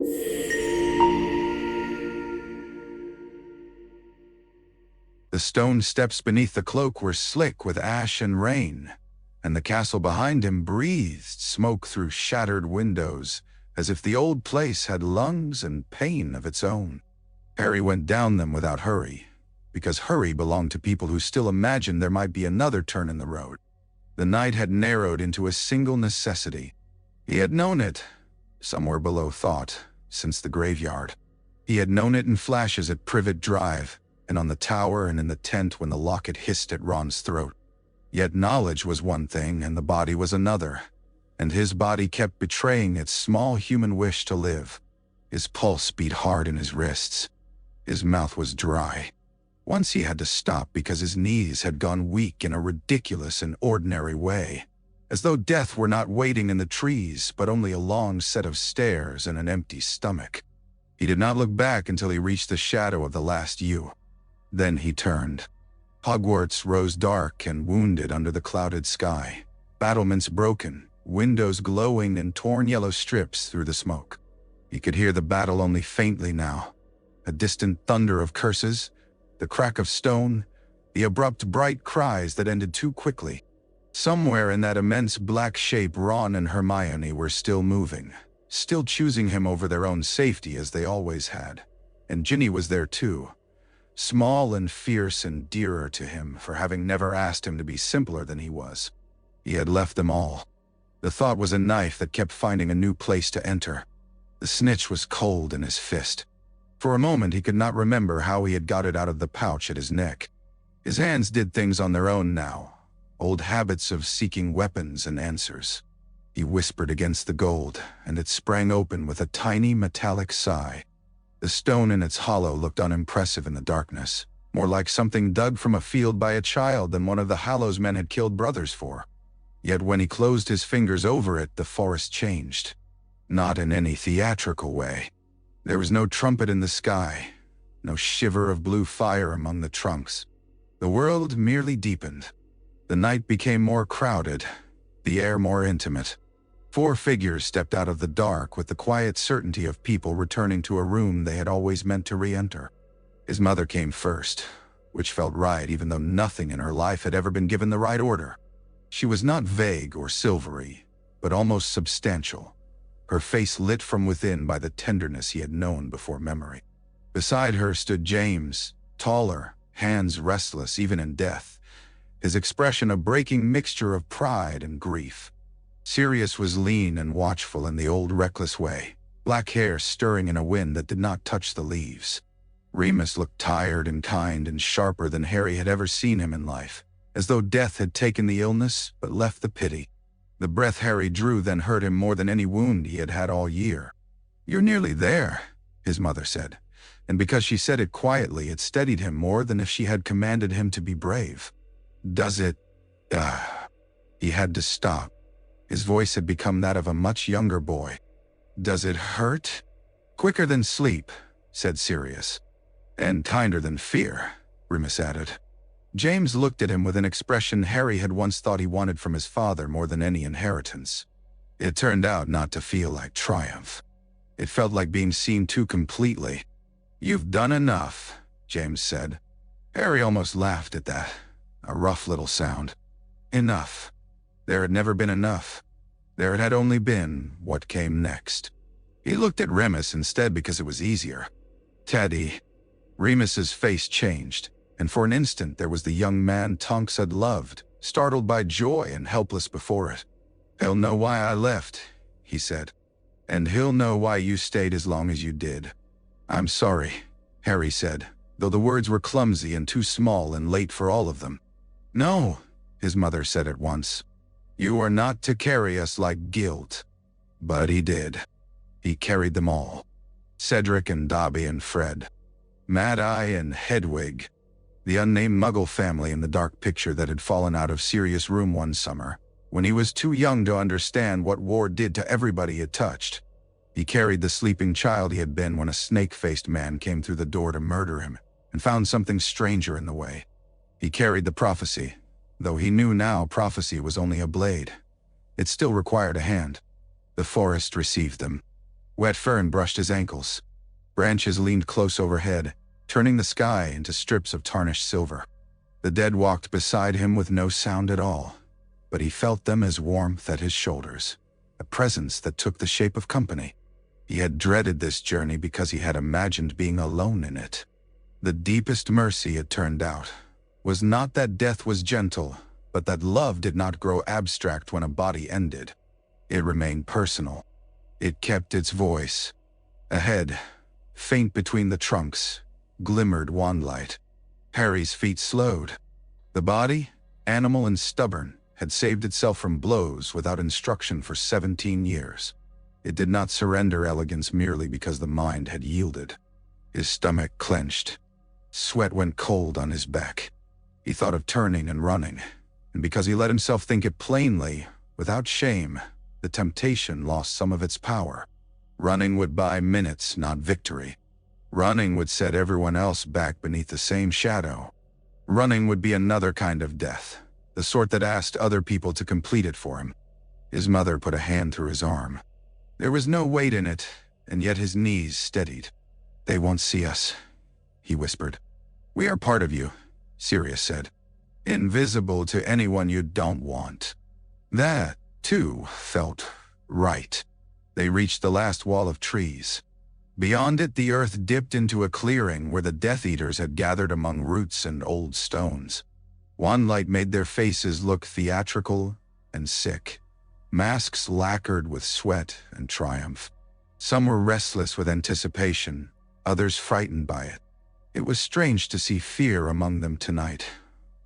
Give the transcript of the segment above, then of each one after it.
The stone steps beneath the cloak were slick with ash and rain, and the castle behind him breathed smoke through shattered windows, as if the old place had lungs and pain of its own. Harry went down them without hurry, because hurry belonged to people who still imagined there might be another turn in the road. The night had narrowed into a single necessity. He had known it, somewhere below thought, since the graveyard. He had known it in flashes at Privet Drive, and on the tower and in the tent when the locket hissed at Ron's throat. Yet knowledge was one thing and the body was another, and his body kept betraying its small human wish to live. His pulse beat hard in his wrists. His mouth was dry. Once he had to stop because his knees had gone weak in a ridiculous and ordinary way, as though death were not waiting in the trees but only a long set of stairs and an empty stomach. He did not look back until he reached the shadow of the last yew. Then he turned. Hogwarts rose dark and wounded under the clouded sky, battlements broken, windows glowing in torn yellow strips through the smoke. He could hear the battle only faintly now, a distant thunder of curses, the crack of stone, the abrupt bright cries that ended too quickly. Somewhere in that immense black shape Ron and Hermione were still moving, still choosing him over their own safety as they always had. And Ginny was there too, small and fierce and dearer to him for having never asked him to be simpler than he was. He had left them all. The thought was a knife that kept finding a new place to enter. The snitch was cold in his fist. For a moment he could not remember how he had got it out of the pouch at his neck. His hands did things on their own now, old habits of seeking weapons and answers. He whispered against the gold, and it sprang open with a tiny metallic sigh. The stone in its hollow looked unimpressive in the darkness, more like something dug from a field by a child than one of the Hallows men had killed brothers for. Yet when he closed his fingers over it, the forest changed. Not in any theatrical way. There was no trumpet in the sky, no shiver of blue fire among the trunks. The world merely deepened. The night became more crowded, the air more intimate. 4 figures stepped out of the dark with the quiet certainty of people returning to a room they had always meant to re-enter. His mother came first, which felt right even though nothing in her life had ever been given the right order. She was not vague or silvery, but almost substantial, her face lit from within by the tenderness he had known before memory. Beside her stood James, taller, hands restless even in death, his expression a breaking mixture of pride and grief. Sirius was lean and watchful in the old reckless way, black hair stirring in a wind that did not touch the leaves. Remus looked tired and kind and sharper than Harry had ever seen him in life, as though death had taken the illness but left the pity. The breath Harry drew then hurt him more than any wound he had had all year. "You're nearly there," his mother said, and because she said it quietly, it steadied him more than if she had commanded him to be brave. "Does it?" He had to stop. His voice had become that of a much younger boy. "Does it hurt?" "Quicker than sleep," said Sirius. "And kinder than fear," Remus added. James looked at him with an expression Harry had once thought he wanted from his father more than any inheritance. It turned out not to feel like triumph. It felt like being seen too completely. "You've done enough," James said. Harry almost laughed at that, a rough little sound. Enough. There had never been enough. There had only been what came next. He looked at Remus instead because it was easier. "Teddy." Remus's face changed, and for an instant there was the young man Tonks had loved, startled by joy and helpless before it. "He'll know why I left," he said. "And he'll know why you stayed as long as you did." "I'm sorry," Harry said, though the words were clumsy and too small and late for all of them. "No," his mother said at once. "You are not to carry us like guilt." But he did. He carried them all. Cedric and Dobby and Fred. Mad-Eye and Hedwig. The unnamed Muggle family in the dark picture that had fallen out of Sirius' room one summer, when he was too young to understand what war did to everybody it touched. He carried the sleeping child he had been when a snake-faced man came through the door to murder him, and found something stranger in the way. He carried the prophecy, though he knew now prophecy was only a blade. It still required a hand. The forest received them. Wet fern brushed his ankles. Branches leaned close overhead, turning the sky into strips of tarnished silver. The dead walked beside him with no sound at all, but he felt them as warmth at his shoulders, a presence that took the shape of company. He had dreaded this journey because he had imagined being alone in it. The deepest mercy, it turned out, was not that death was gentle, but that love did not grow abstract when a body ended. It remained personal. It kept its voice. Ahead, faint between the trunks, glimmered wandlight. Harry's feet slowed. The body, animal and stubborn, had saved itself from blows without instruction for 17 years. It did not surrender elegance merely because the mind had yielded. His stomach clenched. Sweat went cold on his back. He thought of turning and running, and because he let himself think it plainly, without shame, the temptation lost some of its power. Running would buy minutes, not victory. Running would set everyone else back beneath the same shadow. Running would be another kind of death, the sort that asked other people to complete it for him. His mother put a hand through his arm. There was no weight in it, and yet his knees steadied. "They won't see us," he whispered. "We are part of you," Sirius said. "Invisible to anyone you don't want." That, too, felt right. They reached the last wall of trees. Beyond it, the earth dipped into a clearing where the Death Eaters had gathered among roots and old stones. One light made their faces look theatrical and sick, masks lacquered with sweat and triumph. Some were restless with anticipation, others frightened by it. It was strange to see fear among them tonight,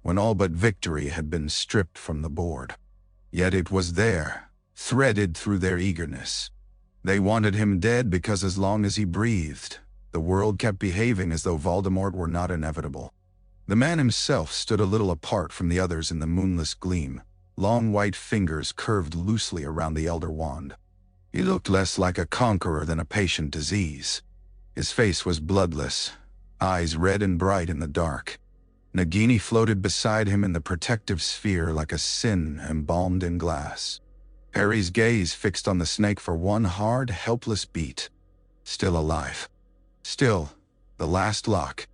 when all but victory had been stripped from the board. Yet it was there, threaded through their eagerness. They wanted him dead because as long as he breathed, the world kept behaving as though Voldemort were not inevitable. The man himself stood a little apart from the others in the moonless gleam, long white fingers curved loosely around the Elder Wand. He looked less like a conqueror than a patient disease. His face was bloodless, eyes red and bright in the dark. Nagini floated beside him in the protective sphere like a sin embalmed in glass. Harry's gaze fixed on the snake for one hard, helpless beat. Still alive. Still, the last lock.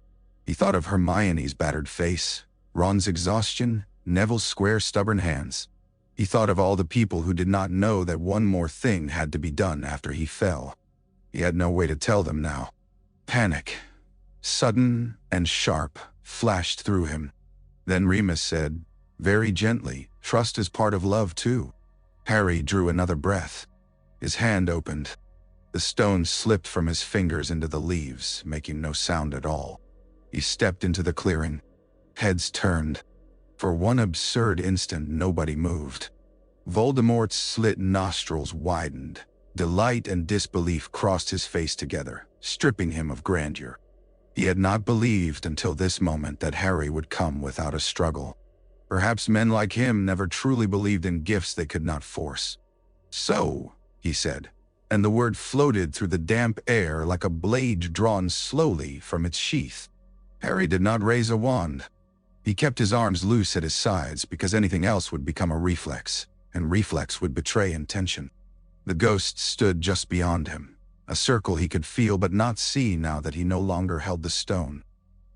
He thought of Hermione's battered face, Ron's exhaustion, Neville's square, stubborn hands. He thought of all the people who did not know that one more thing had to be done after he fell. He had no way to tell them now. Panic, sudden and sharp, flashed through him. Then Remus said, very gently, "Trust is part of love too." Harry drew another breath. His hand opened. The stone slipped from his fingers into the leaves, making no sound at all. He stepped into the clearing. Heads turned. For one absurd instant, nobody moved. Voldemort's slit nostrils widened. Delight and disbelief crossed his face together, stripping him of grandeur. He had not believed until this moment that Harry would come without a struggle. Perhaps men like him never truly believed in gifts they could not force. "So," he said, and the word floated through the damp air like a blade drawn slowly from its sheath. Harry did not raise a wand. He kept his arms loose at his sides because anything else would become a reflex, and reflex would betray intention. The ghost stood just beyond him, a circle he could feel but not see now that he no longer held the stone.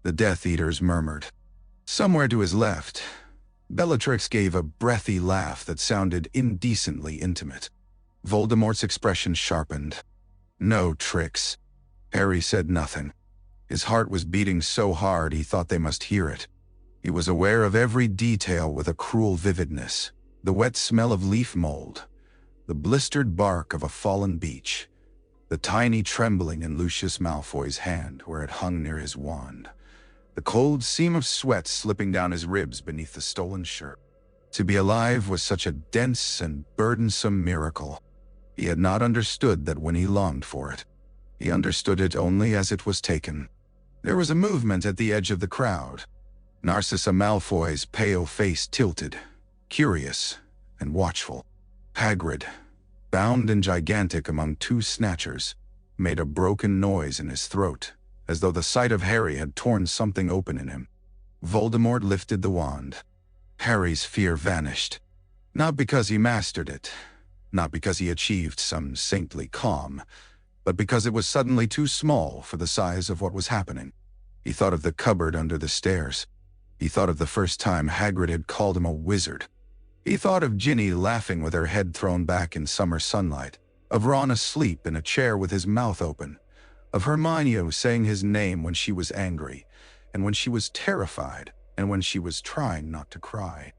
The Death Eaters murmured. Somewhere to his left, Bellatrix gave a breathy laugh that sounded indecently intimate. Voldemort's expression sharpened. "No tricks." Harry said nothing. His heart was beating so hard he thought they must hear it. He was aware of every detail with a cruel vividness. The wet smell of leaf mold, the blistered bark of a fallen beech, the tiny trembling in Lucius Malfoy's hand where it hung near his wand, the cold seam of sweat slipping down his ribs beneath the stolen shirt. To be alive was such a dense and burdensome miracle. He had not understood that when he longed for it. He understood it only as it was taken. There was a movement at the edge of the crowd. Narcissa Malfoy's pale face tilted, curious and watchful. Hagrid, bound and gigantic among two snatchers, made a broken noise in his throat, as though the sight of Harry had torn something open in him. Voldemort lifted the wand. Harry's fear vanished. Not because he mastered it, not because he achieved some saintly calm, but because it was suddenly too small for the size of what was happening. He thought of the cupboard under the stairs. He thought of the first time Hagrid had called him a wizard. He thought of Ginny laughing with her head thrown back in summer sunlight, of Ron asleep in a chair with his mouth open, of Hermione saying his name when she was angry, and when she was terrified, and when she was trying not to cry.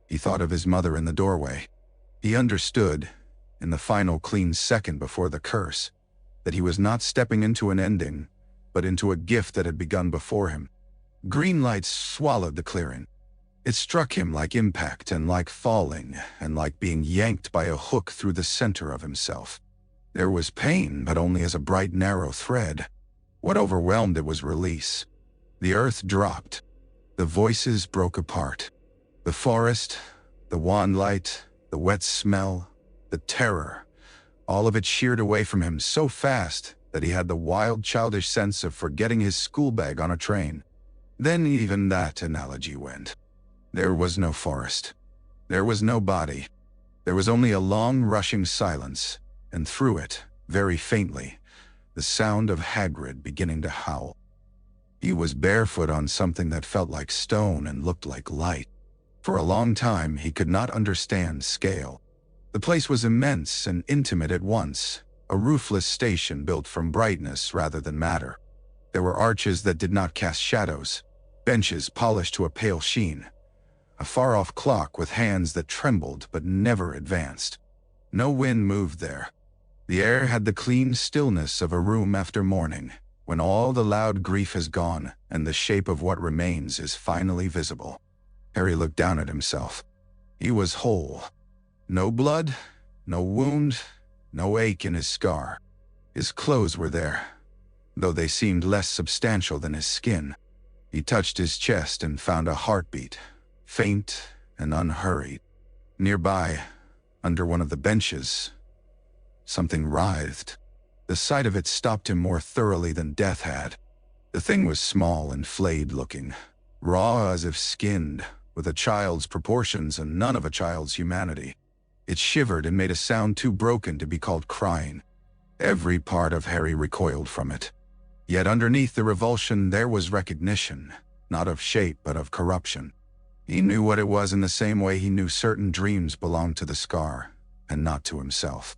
He thought of his mother in the doorway. He understood, in the final clean second before the curse, that he was not stepping into an ending, but into a gift that had begun before him. Green lights swallowed the clearing. It struck him like impact and like falling, and like being yanked by a hook through the center of himself. There was pain, but only as a bright, narrow thread. What overwhelmed it was release. The earth dropped. The voices broke apart. The forest, the wan light, the wet smell, the terror, all of it sheared away from him so fast that he had the wild, childish sense of forgetting his school bag on a train. Then even that analogy went. There was no forest. There was no body. There was only a long, rushing silence, and through it, very faintly, the sound of Hagrid beginning to howl. He was barefoot on something that felt like stone and looked like light. For a long time, he could not understand scale. The place was immense and intimate at once, a roofless station built from brightness rather than matter. There were arches that did not cast shadows, benches polished to a pale sheen, a far-off clock with hands that trembled but never advanced. No wind moved there. The air had the clean stillness of a room after morning, when all the loud grief has gone and the shape of what remains is finally visible. Harry looked down at himself. He was whole. No blood, no wound, no ache in his scar. His clothes were there, though they seemed less substantial than his skin. He touched his chest and found a heartbeat, faint and unhurried. Nearby, under one of the benches, something writhed. The sight of it stopped him more thoroughly than death had. The thing was small and flayed-looking, raw as if skinned, with a child's proportions and none of a child's humanity. It shivered and made a sound too broken to be called crying. Every part of Harry recoiled from it. Yet underneath the revulsion there was recognition, not of shape but of corruption. He knew what it was in the same way he knew certain dreams belonged to the scar, and not to himself.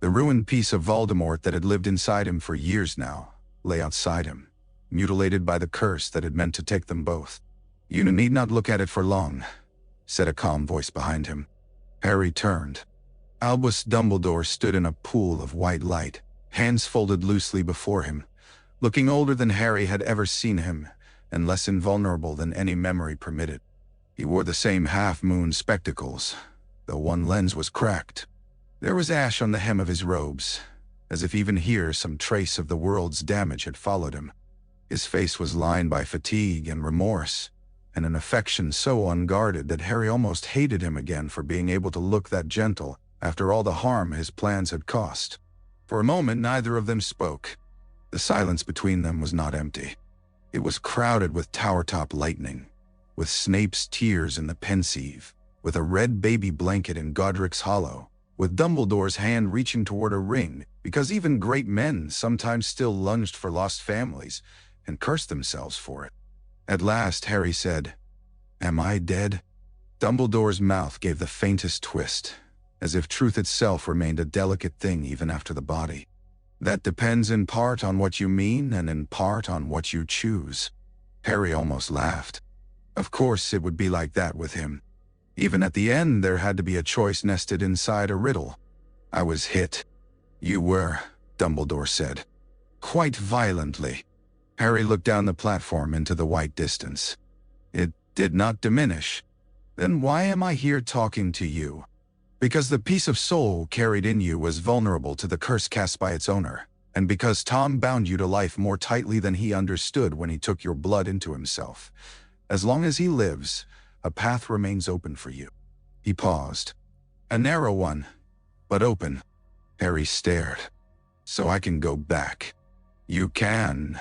The ruined piece of Voldemort that had lived inside him for years now lay outside him, mutilated by the curse that had meant to take them both. "You need not look at it for long," said a calm voice behind him. Harry turned. Albus Dumbledore stood in a pool of white light, hands folded loosely before him, looking older than Harry had ever seen him, and less invulnerable than any memory permitted. He wore the same half-moon spectacles, though one lens was cracked. There was ash on the hem of his robes, as if even here some trace of the world's damage had followed him. His face was lined by fatigue and remorse, and an affection so unguarded that Harry almost hated him again for being able to look that gentle after all the harm his plans had cost. For a moment neither of them spoke. The silence between them was not empty. It was crowded with tower-top lightning, with Snape's tears in the Pensieve, with a red baby blanket in Godric's Hollow, with Dumbledore's hand reaching toward a ring, because even great men sometimes still lunged for lost families and cursed themselves for it. At last Harry said, "Am I dead?" Dumbledore's mouth gave the faintest twist, as if truth itself remained a delicate thing even after the body. "That depends in part on what you mean and in part on what you choose." Harry almost laughed. Of course it would be like that with him. Even at the end there had to be a choice nested inside a riddle. "I was hit." "You were," Dumbledore said, quite violently. Harry looked down the platform into the white distance. It did not diminish. "Then why am I here talking to you?" "Because the piece of soul carried in you was vulnerable to the curse cast by its owner, and because Tom bound you to life more tightly than he understood when he took your blood into himself. As long as he lives, a path remains open for you." He paused. "A narrow one, but open." Harry stared. "So I can go back." "You can.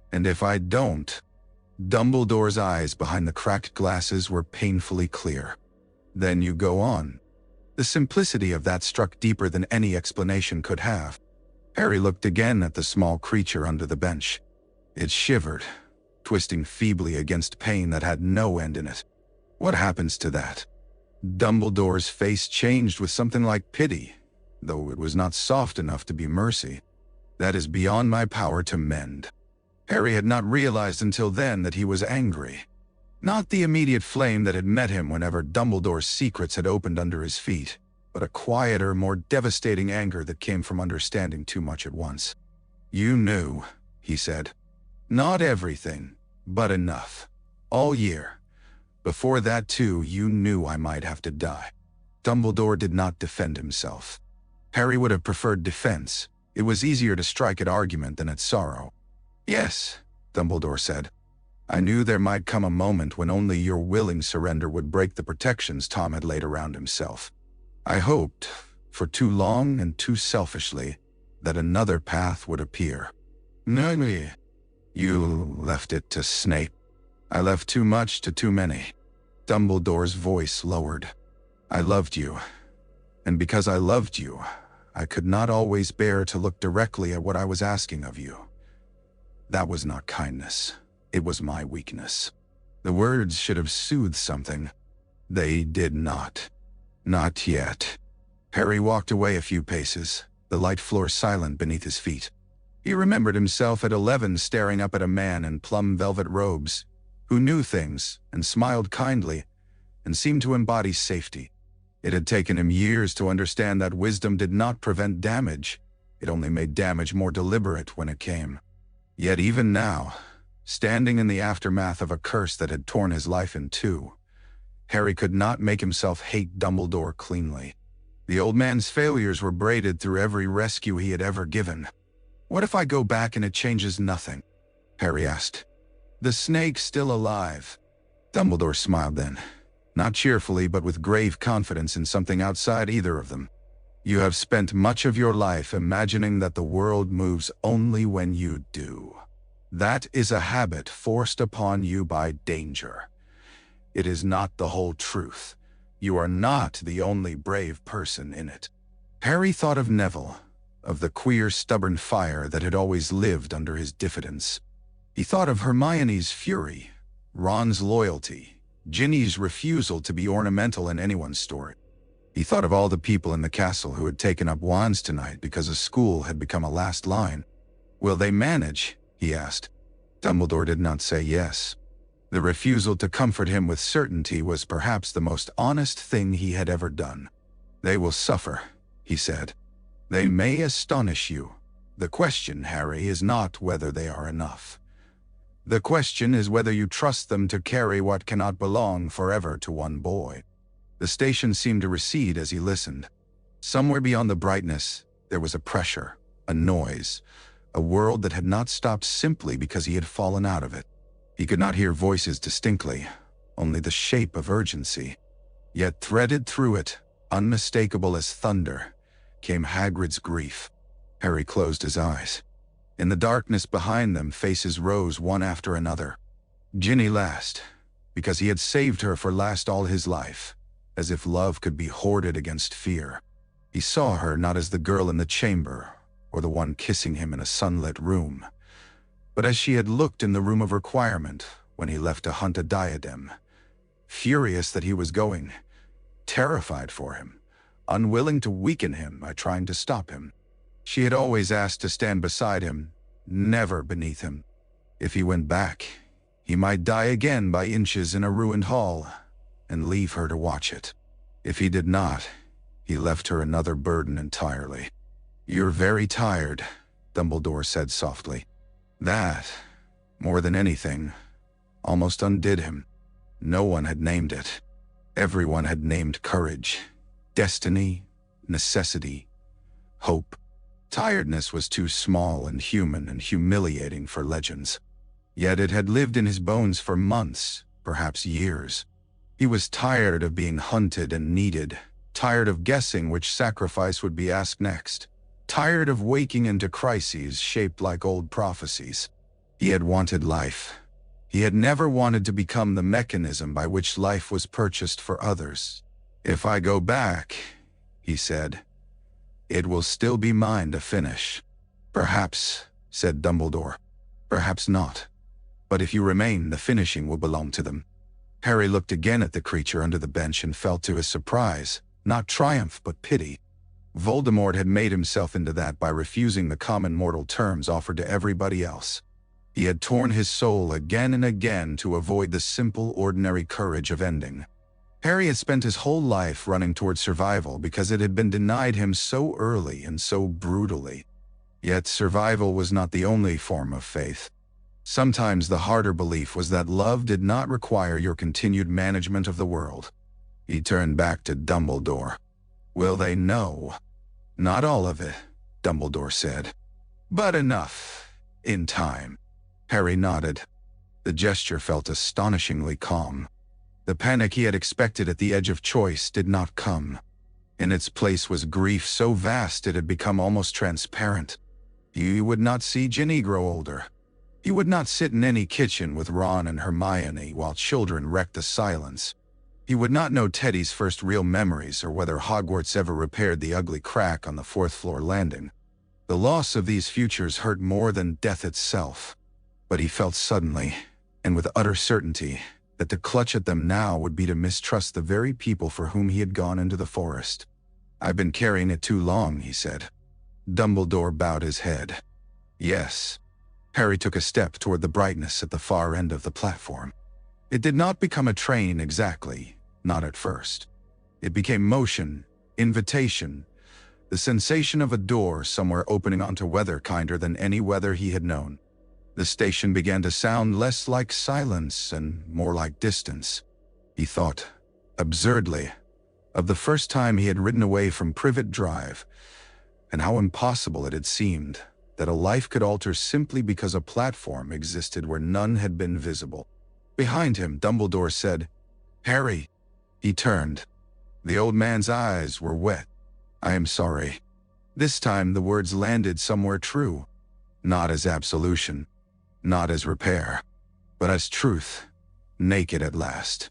And if I don't..." Dumbledore's eyes behind the cracked glasses were painfully clear. "Then you go on." The simplicity of that struck deeper than any explanation could have. Harry looked again at the small creature under the bench. It shivered, twisting feebly against pain that had no end in it. What happens to that? Dumbledore's face changed with something like pity, though it was not soft enough to be mercy. That is beyond my power to mend. Harry had not realized until then that he was angry. Not the immediate flame that had met him whenever Dumbledore's secrets had opened under his feet, but a quieter, more devastating anger that came from understanding too much at once. "You knew," he said. "Not everything, but enough. All year. Before that too, you knew I might have to die." Dumbledore did not defend himself. Harry would have preferred defense. It was easier to strike at argument than at sorrow. "Yes," Dumbledore said. "I knew there might come a moment when only your willing surrender would break the protections Tom had laid around himself. I hoped, for too long and too selfishly, that another path would appear." "No, you left it to Snape." "I left too much to too many." Dumbledore's voice lowered. "I loved you, and because I loved you, I could not always bear to look directly at what I was asking of you. That was not kindness. It was my weakness." The words should have soothed something. They did not. Not yet. Harry walked away a few paces, the light floor silent beneath his feet. He remembered himself at 11 staring up at a man in plum velvet robes, who knew things and smiled kindly and seemed to embody safety. It had taken him years to understand that wisdom did not prevent damage. It only made damage more deliberate when it came. Yet even now, standing in the aftermath of a curse that had torn his life in two, Harry could not make himself hate Dumbledore cleanly. The old man's failures were braided through every rescue he had ever given. "What if I go back and it changes nothing?" Harry asked. "The snake's still alive." Dumbledore smiled then, not cheerfully but with grave confidence in something outside either of them. "You have spent much of your life imagining that the world moves only when you do. That is a habit forced upon you by danger. It is not the whole truth. You are not the only brave person in it." Harry thought of Neville, of the queer, stubborn fire that had always lived under his diffidence. He thought of Hermione's fury, Ron's loyalty, Ginny's refusal to be ornamental in anyone's story. He thought of all the people in the castle who had taken up wands tonight because a school had become a last line. "Will they manage?" he asked. Dumbledore did not say yes. The refusal to comfort him with certainty was perhaps the most honest thing he had ever done. "They will suffer," he said. "They may astonish you. The question, Harry, is not whether they are enough. The question is whether you trust them to carry what cannot belong forever to one boy." The station seemed to recede as he listened. Somewhere beyond the brightness, there was a pressure, a noise, a world that had not stopped simply because he had fallen out of it. He could not hear voices distinctly, only the shape of urgency. Yet threaded through it, unmistakable as thunder, came Hagrid's grief. Harry closed his eyes. In the darkness behind them, faces rose one after another. Ginny last, because he had saved her for last all his life, as if love could be hoarded against fear. He saw her not as the girl in the chamber, or the one kissing him in a sunlit room, but as she had looked in the room of requirement when he left to hunt a diadem, furious that he was going, terrified for him, unwilling to weaken him by trying to stop him. She had always asked to stand beside him, never beneath him. If he went back, he might die again by inches in a ruined hall, and leave her to watch it. If he did not, he left her another burden entirely. "You're very tired," Dumbledore said softly. That, more than anything, almost undid him. No one had named it. Everyone had named courage, destiny, necessity, hope. Tiredness was too small and human and humiliating for legends. Yet it had lived in his bones for months, perhaps years. He was tired of being hunted and needed, tired of guessing which sacrifice would be asked next, tired of waking into crises shaped like old prophecies. He had wanted life. He had never wanted to become the mechanism by which life was purchased for others. "If I go back," he said, "it will still be mine to finish." "Perhaps," said Dumbledore. "Perhaps not. But if you remain, the finishing will belong to them." Harry looked again at the creature under the bench and felt to his surprise, not triumph but pity. Voldemort had made himself into that by refusing the common mortal terms offered to everybody else. He had torn his soul again and again to avoid the simple, ordinary courage of ending. Harry had spent his whole life running toward survival because it had been denied him so early and so brutally. Yet survival was not the only form of faith. Sometimes the harder belief was that love did not require your continued management of the world. He turned back to Dumbledore. "Will they know?" "Not all of it," Dumbledore said. "But enough. In time." Harry nodded. The gesture felt astonishingly calm. The panic he had expected at the edge of choice did not come. In its place was grief so vast it had become almost transparent. He would not see Ginny grow older. He would not sit in any kitchen with Ron and Hermione while children wrecked the silence. He would not know Teddy's first real memories or whether Hogwarts ever repaired the ugly crack on the fourth-floor landing. The loss of these futures hurt more than death itself. But he felt suddenly, and with utter certainty, that to clutch at them now would be to mistrust the very people for whom he had gone into the forest. "I've been carrying it too long," he said. Dumbledore bowed his head. "Yes." Harry took a step toward the brightness at the far end of the platform. It did not become a train exactly, not at first. It became motion, invitation, the sensation of a door somewhere opening onto weather kinder than any weather he had known. The station began to sound less like silence and more like distance. He thought, absurdly, of the first time he had ridden away from Privet Drive, and how impossible it had seemed that a life could alter simply because a platform existed where none had been visible. Behind him, Dumbledore said, "Harry." He turned. The old man's eyes were wet. "I am sorry." This time the words landed somewhere true. Not as absolution, not as repair, but as truth, naked at last.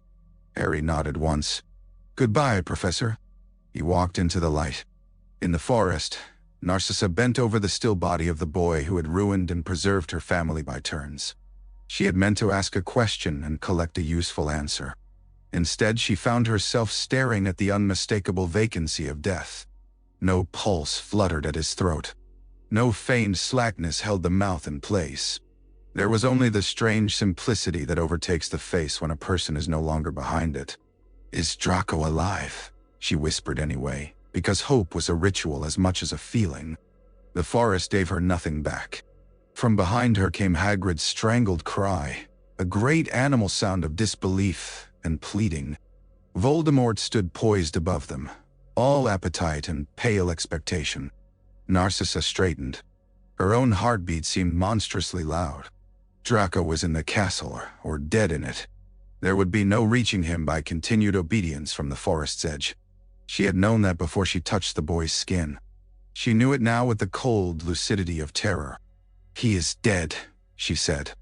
Harry nodded once. "Goodbye, Professor." He walked into the light. In the forest, Narcissa bent over the still body of the boy who had ruined and preserved her family by turns. She had meant to ask a question and collect a useful answer. Instead, she found herself staring at the unmistakable vacancy of death. No pulse fluttered at his throat. No feigned slackness held the mouth in place. There was only the strange simplicity that overtakes the face when a person is no longer behind it. "Is Draco alive?" she whispered anyway, because hope was a ritual as much as a feeling. The forest gave her nothing back. From behind her came Hagrid's strangled cry, a great animal sound of disbelief and pleading. Voldemort stood poised above them, all appetite and pale expectation. Narcissa straightened. Her own heartbeat seemed monstrously loud. Draco was in the castle, or dead in it. There would be no reaching him by continued obedience from the forest's edge. She had known that before she touched the boy's skin. She knew it now with the cold lucidity of terror. "He is dead," she said.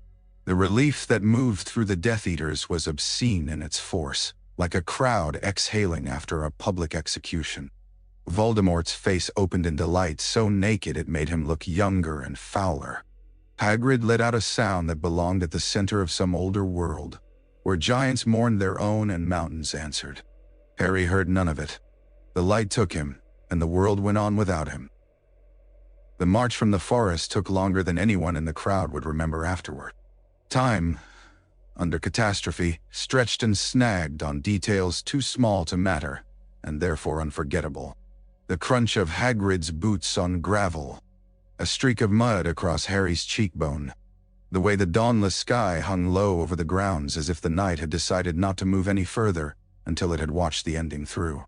The relief that moved through the Death Eaters was obscene in its force, like a crowd exhaling after a public execution. Voldemort's face opened in delight so naked it made him look younger and fouler. Hagrid let out a sound that belonged at the center of some older world, where giants mourned their own and mountains answered. Harry heard none of it. The light took him, and the world went on without him. The march from the forest took longer than anyone in the crowd would remember afterward. Time, under catastrophe, stretched and snagged on details too small to matter, and therefore unforgettable. The crunch of Hagrid's boots on gravel, a streak of mud across Harry's cheekbone, the way the dawnless sky hung low over the grounds as if the night had decided not to move any further until it had watched the ending through.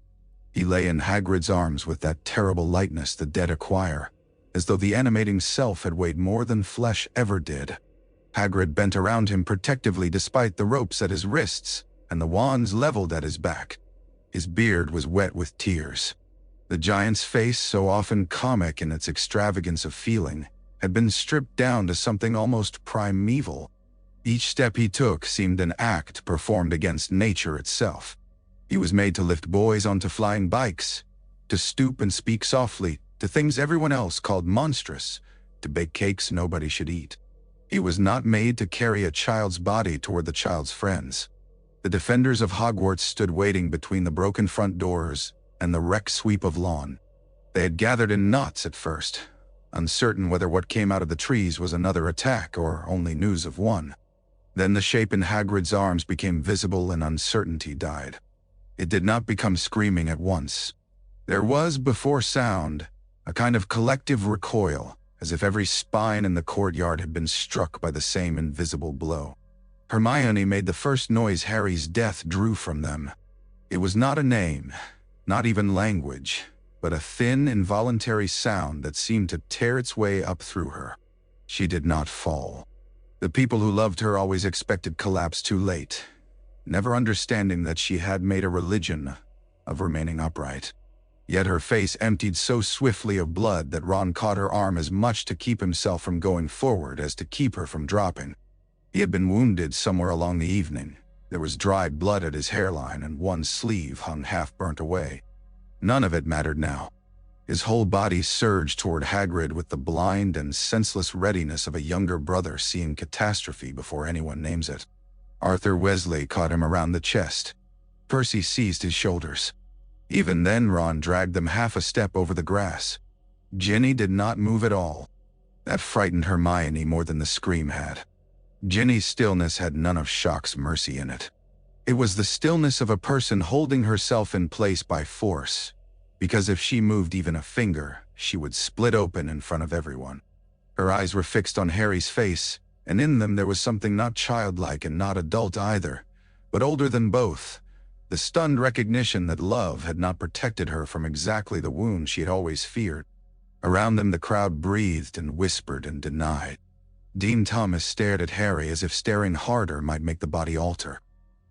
He lay in Hagrid's arms with that terrible lightness the dead acquire, as though the animating self had weighed more than flesh ever did. Hagrid bent around him protectively despite the ropes at his wrists and the wands leveled at his back. His beard was wet with tears. The giant's face, so often comic in its extravagance of feeling, had been stripped down to something almost primeval. Each step he took seemed an act performed against nature itself. He was made to lift boys onto flying bikes, to stoop and speak softly to things everyone else called monstrous, to bake cakes nobody should eat. He was not made to carry a child's body toward the child's friends. The defenders of Hogwarts stood waiting between the broken front doors and the wrecked sweep of lawn. They had gathered in knots at first, uncertain whether what came out of the trees was another attack or only news of one. Then the shape in Hagrid's arms became visible and uncertainty died. It did not become screaming at once. There was, before sound, a kind of collective recoil, as if every spine in the courtyard had been struck by the same invisible blow. Hermione made the first noise Harry's death drew from them. It was not a name, not even language, but a thin, involuntary sound that seemed to tear its way up through her. She did not fall. The people who loved her always expected collapse too late, never understanding that she had made a religion of remaining upright. Yet her face emptied so swiftly of blood that Ron caught her arm as much to keep himself from going forward as to keep her from dropping. He had been wounded somewhere along the evening. There was dried blood at his hairline and one sleeve hung half burnt away. None of it mattered now. His whole body surged toward Hagrid with the blind and senseless readiness of a younger brother seeing catastrophe before anyone names it. Arthur Weasley caught him around the chest. Percy seized his shoulders. Even then Ron dragged them half a step over the grass. Ginny did not move at all. That frightened Hermione more than the scream had. Ginny's stillness had none of shock's mercy in it. It was the stillness of a person holding herself in place by force, because if she moved even a finger, she would split open in front of everyone. Her eyes were fixed on Harry's face, and in them there was something not childlike and not adult either, but older than both. The stunned recognition that love had not protected her from exactly the wound she had always feared. Around them the crowd breathed and whispered and denied. Dean Thomas stared at Harry as if staring harder might make the body alter.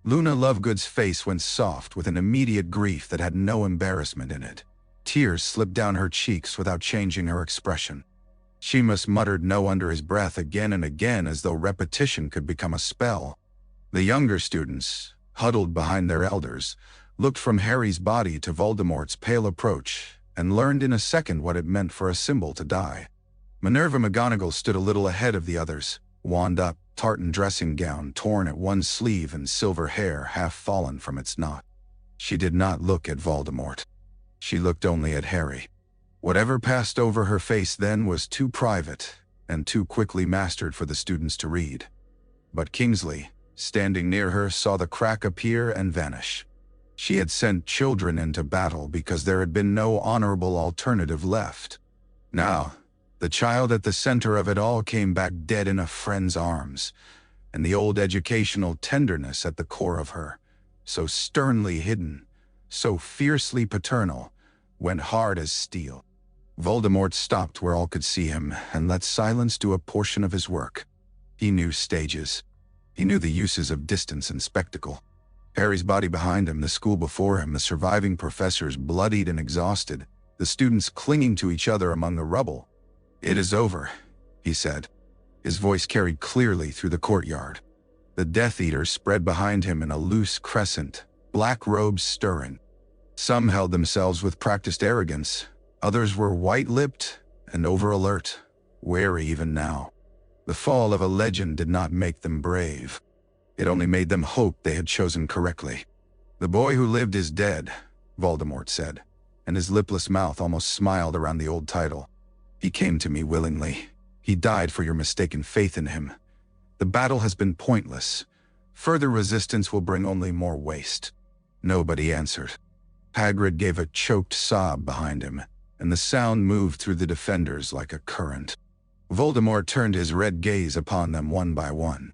Luna Lovegood's face went soft with an immediate grief that had no embarrassment in it. Tears slipped down her cheeks without changing her expression. Seamus muttered no under his breath again and again as though repetition could become a spell. The younger students, huddled behind their elders, looked from Harry's body to Voldemort's pale approach and learned in a second what it meant for a symbol to die. Minerva McGonagall stood a little ahead of the others, wand up, tartan dressing gown torn at one sleeve and silver hair half fallen from its knot. She did not look at Voldemort. She looked only at Harry. Whatever passed over her face then was too private and too quickly mastered for the students to read. But Kingsley, standing near her, saw the crack appear and vanish. She had sent children into battle because there had been no honorable alternative left. Now, the child at the center of it all came back dead in a friend's arms, and the old educational tenderness at the core of her, so sternly hidden, so fiercely paternal, went hard as steel. Voldemort stopped where all could see him and let silence do a portion of his work. He knew stages. He knew the uses of distance and spectacle. Harry's body behind him, the school before him, the surviving professors bloodied and exhausted, the students clinging to each other among the rubble. "It is over," he said. His voice carried clearly through the courtyard. The Death Eaters spread behind him in a loose crescent, black robes stirring. Some held themselves with practiced arrogance. Others were white-lipped and over-alert, wary even now. The fall of a legend did not make them brave. It only made them hope they had chosen correctly. "The boy who lived is dead," Voldemort said, and his lipless mouth almost smiled around the old title. "He came to me willingly. He died for your mistaken faith in him. The battle has been pointless. Further resistance will bring only more waste." Nobody answered. Hagrid gave a choked sob behind him, and the sound moved through the defenders like a current. Voldemort turned his red gaze upon them one by one.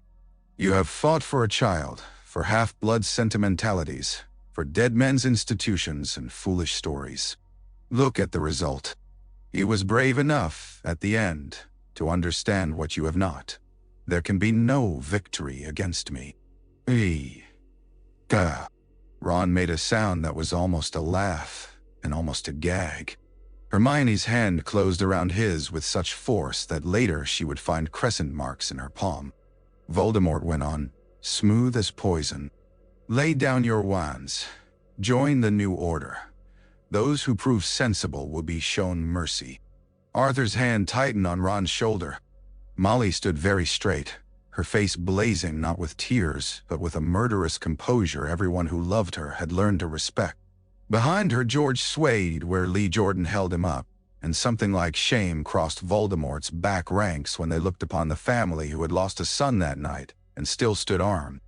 "You have fought for a child, for half-blood sentimentalities, for dead men's institutions and foolish stories. Look at the result. He was brave enough, at the end, to understand what you have not. There can be no victory against me." Gah. Ron made a sound that was almost a laugh and almost a gag. Hermione's hand closed around his with such force that later she would find crescent marks in her palm. Voldemort went on, smooth as poison. "Lay down your wands. Join the new order. Those who prove sensible will be shown mercy." Arthur's hand tightened on Ron's shoulder. Molly stood very straight, her face blazing not with tears, but with a murderous composure everyone who loved her had learned to respect. Behind her, George swayed where Lee Jordan held him up, and something like shame crossed Voldemort's back ranks when they looked upon the family who had lost a son that night and still stood armed.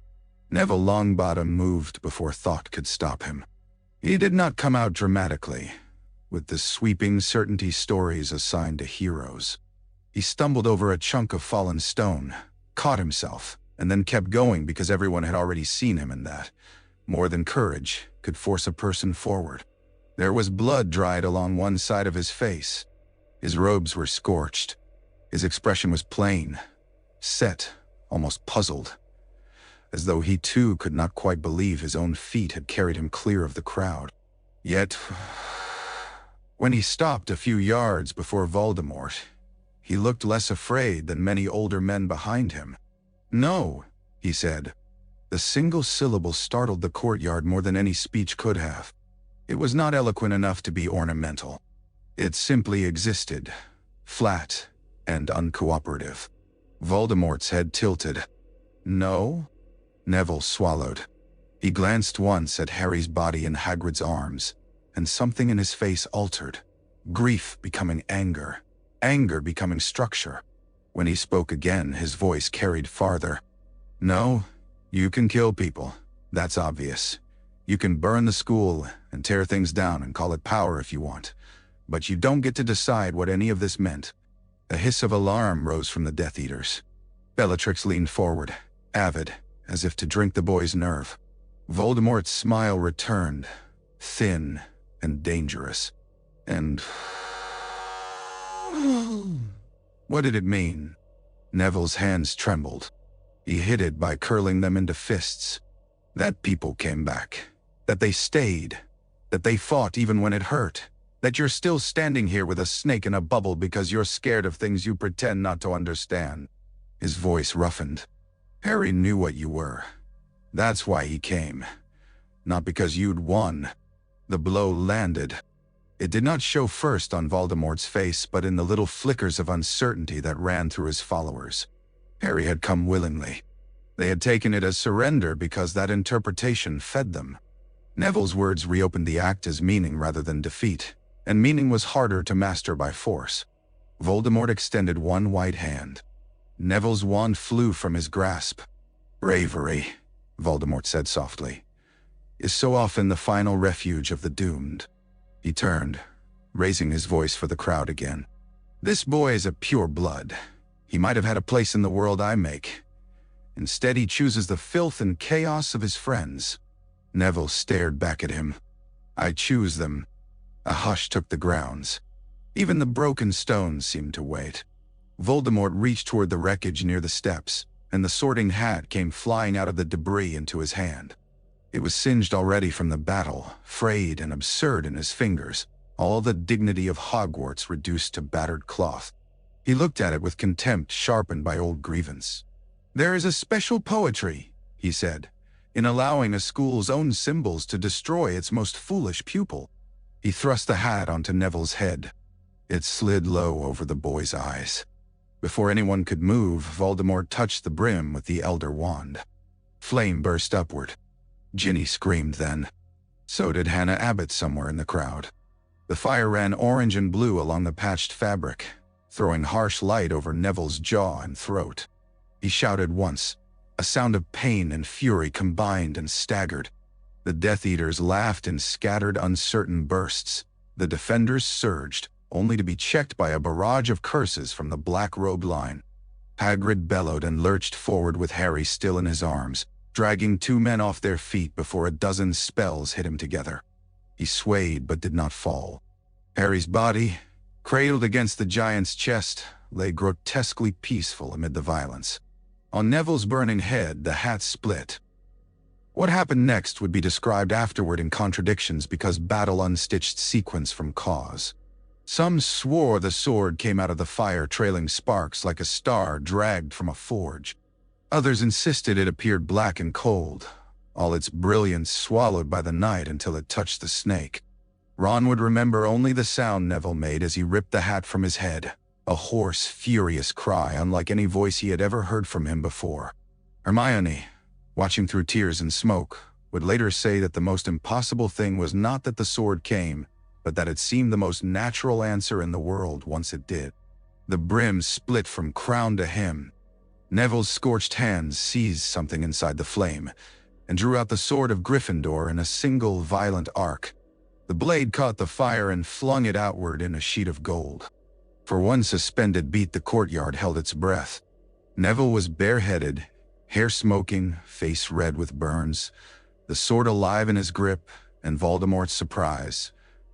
Neville Longbottom moved before thought could stop him. He did not come out dramatically, with the sweeping certainty stories assigned to heroes. He stumbled over a chunk of fallen stone, caught himself, and then kept going because everyone had already seen him in that. More than courage could force a person forward. There was blood dried along one side of his face. His robes were scorched. His expression was plain, set, almost puzzled, as though he too could not quite believe his own feet had carried him clear of the crowd. Yet, when he stopped a few yards before Voldemort, he looked less afraid than many older men behind him. "No," he said. The single syllable startled the courtyard more than any speech could have. It was not eloquent enough to be ornamental. It simply existed, flat and uncooperative. Voldemort's head tilted. "No?" Neville swallowed. He glanced once at Harry's body in Hagrid's arms, and something in his face altered. Grief becoming anger, anger becoming structure. When he spoke again, his voice carried farther. "No, you can kill people. That's obvious. You can burn the school and tear things down and call it power if you want. But you don't get to decide what any of this meant." A hiss of alarm rose from the Death Eaters. Bellatrix leaned forward, avid, as if to drink the boy's nerve. Voldemort's smile returned, thin and dangerous. And what did it mean? Neville's hands trembled. He hid it by curling them into fists. That people came back. That they stayed. That they fought even when it hurt. That you're still standing here with a snake in a bubble because you're scared of things you pretend not to understand. His voice roughened. Harry knew what you were. That's why he came. Not because you'd won. The blow landed. It did not show first on Voldemort's face, but in the little flickers of uncertainty that ran through his followers. Harry had come willingly. They had taken it as surrender because that interpretation fed them. Neville's words reopened the act as meaning rather than defeat, and meaning was harder to master by force. Voldemort extended one white hand. Neville's wand flew from his grasp. "Bravery," Voldemort said softly, "is so often the final refuge of the doomed." He turned, raising his voice for the crowd again. "This boy is a pure blood. He might have had a place in the world I make. Instead, he chooses the filth and chaos of his friends." Neville stared back at him. "I choose them." A hush took the grounds. Even the broken stones seemed to wait. Voldemort reached toward the wreckage near the steps, and the sorting hat came flying out of the debris into his hand. It was singed already from the battle, frayed and absurd in his fingers, all the dignity of Hogwarts reduced to battered cloth. He looked at it with contempt sharpened by old grievance. "There is a special poetry," he said, "in allowing a school's own symbols to destroy its most foolish pupil." He thrust the hat onto Neville's head. It slid low over the boy's eyes. Before anyone could move, Voldemort touched the brim with the Elder Wand. Flame burst upward. Ginny screamed then. So did Hannah Abbott somewhere in the crowd. The fire ran orange and blue along the patched fabric, throwing harsh light over Neville's jaw and throat. He shouted once. A sound of pain and fury combined and staggered. The Death Eaters laughed in scattered, uncertain bursts. The defenders surged, only to be checked by a barrage of curses from the black-robed line. Hagrid bellowed and lurched forward with Harry still in his arms, dragging two men off their feet before a dozen spells hit him together. He swayed but did not fall. Harry's body, cradled against the giant's chest, lay grotesquely peaceful amid the violence. On Neville's burning head, the hat split. What happened next would be described afterward in contradictions because battle unstitched sequence from cause. Some swore the sword came out of the fire trailing sparks like a star dragged from a forge. Others insisted it appeared black and cold, all its brilliance swallowed by the night until it touched the snake. Ron would remember only the sound Neville made as he ripped the hat from his head, a hoarse, furious cry unlike any voice he had ever heard from him before. Hermione, watching through tears and smoke, would later say that the most impossible thing was not that the sword came, but that it seemed the most natural answer in the world once it did. The brim split from crown to hem. Neville's scorched hands seized something inside the flame, and drew out the sword of Gryffindor in a single violent arc. The blade caught the fire and flung it outward in a sheet of gold. For one suspended beat the courtyard held its breath. Neville was bareheaded, hair smoking, face red with burns, the sword alive in his grip, and Voldemort's surprise,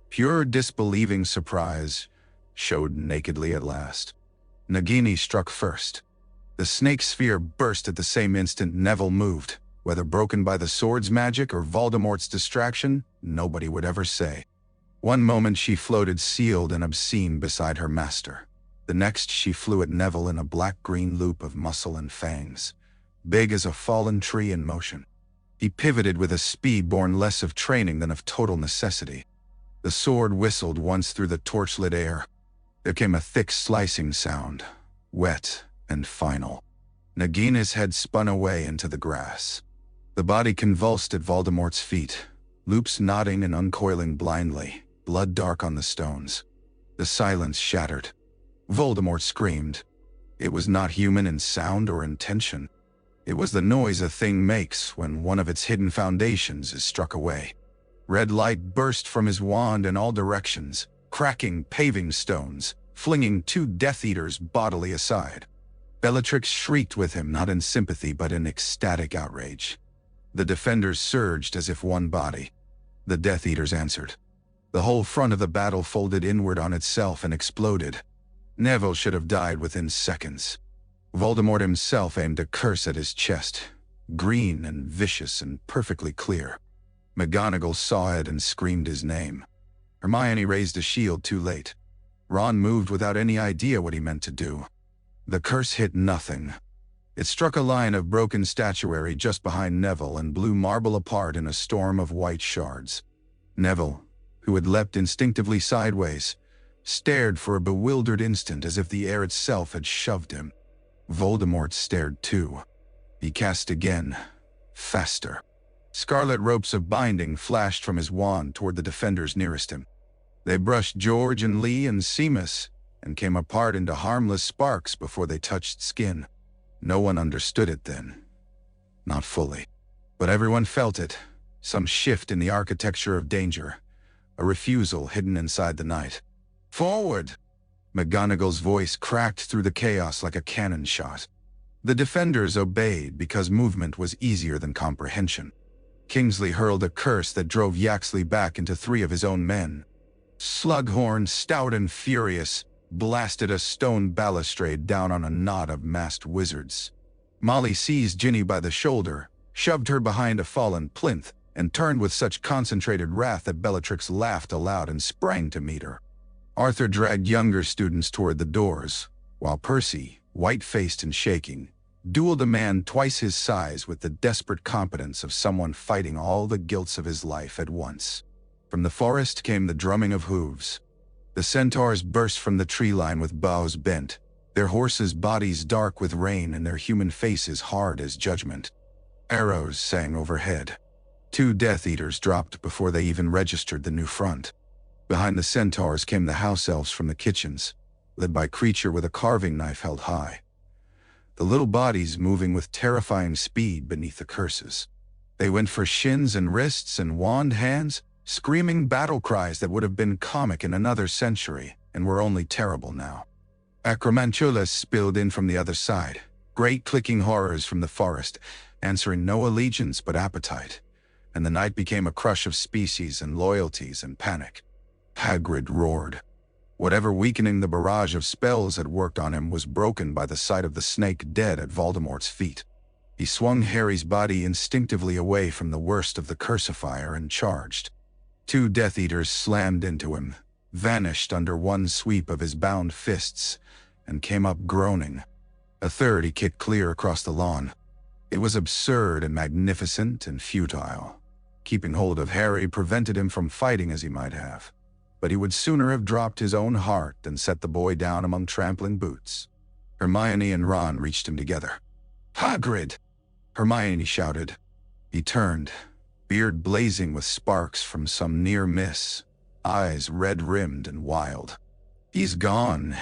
pure disbelieving surprise, showed nakedly at last. Nagini struck first. The snake sphere burst at the same instant Neville moved. Whether broken by the sword's magic or Voldemort's distraction, nobody would ever say. One moment she floated sealed and obscene beside her master. The next she flew at Neville in a black-green loop of muscle and fangs, big as a fallen tree in motion. He pivoted with a speed born less of training than of total necessity. The sword whistled once through the torchlit air. There came a thick slicing sound, wet and final. Nagina's head spun away into the grass. The body convulsed at Voldemort's feet, loops knotting and uncoiling blindly, blood dark on the stones. The silence shattered. Voldemort screamed. It was not human in sound or intention. It was the noise a thing makes when one of its hidden foundations is struck away. Red light burst from his wand in all directions, cracking paving stones, flinging two Death Eaters bodily aside. Bellatrix shrieked with him, not in sympathy but in ecstatic outrage. The defenders surged as if one body. The Death Eaters answered. The whole front of the battle folded inward on itself and exploded. Neville should have died within seconds. Voldemort himself aimed a curse at his chest, green and vicious and perfectly clear. McGonagall saw it and screamed his name. Hermione raised a shield too late. Ron moved without any idea what he meant to do. The curse hit nothing. It struck a line of broken statuary just behind Neville and blew marble apart in a storm of white shards. Neville, who had leapt instinctively sideways, stared for a bewildered instant as if the air itself had shoved him. Voldemort stared too. He cast again, faster. Scarlet ropes of binding flashed from his wand toward the defenders nearest him. They brushed George and Lee and Seamus and came apart into harmless sparks before they touched skin. No one understood it then. Not fully. But everyone felt it. Some shift in the architecture of danger. A refusal hidden inside the night. Forward! McGonagall's voice cracked through the chaos like a cannon shot. The defenders obeyed because movement was easier than comprehension. Kingsley hurled a curse that drove Yaxley back into three of his own men. Slughorn, stout and furious, blasted a stone balustrade down on a knot of masked wizards. Molly seized Ginny by the shoulder, shoved her behind a fallen plinth, and turned with such concentrated wrath that Bellatrix laughed aloud and sprang to meet her. Arthur dragged younger students toward the doors, while Percy, white-faced and shaking, dueled a man twice his size with the desperate competence of someone fighting all the guilts of his life at once. From the forest came the drumming of hooves. The centaurs burst from the tree line with bows bent, their horses' bodies dark with rain and their human faces hard as judgment. Arrows sang overhead. Two Death Eaters dropped before they even registered the new front. Behind the centaurs came the house elves from the kitchens, led by Creature with a carving knife held high. The little bodies moving with terrifying speed beneath the curses. They went for shins and wrists and wand hands, screaming battle cries that would have been comic in another century and were only terrible now. Acromantulas spilled in from the other side, great clicking horrors from the forest, answering no allegiance but appetite, and the night became a crush of species and loyalties and panic. Hagrid roared. Whatever weakening the barrage of spells had worked on him was broken by the sight of the snake dead at Voldemort's feet. He swung Harry's body instinctively away from the worst of the cursifier and charged. Two Death Eaters slammed into him, vanished under one sweep of his bound fists, and came up groaning. A third he kicked clear across the lawn. It was absurd and magnificent and futile. Keeping hold of Harry prevented him from fighting as he might have, but he would sooner have dropped his own heart than set the boy down among trampling boots. Hermione and Ron reached him together. "Hagrid!" Hermione shouted. He turned, beard blazing with sparks from some near miss, eyes red-rimmed and wild. "He's gone,"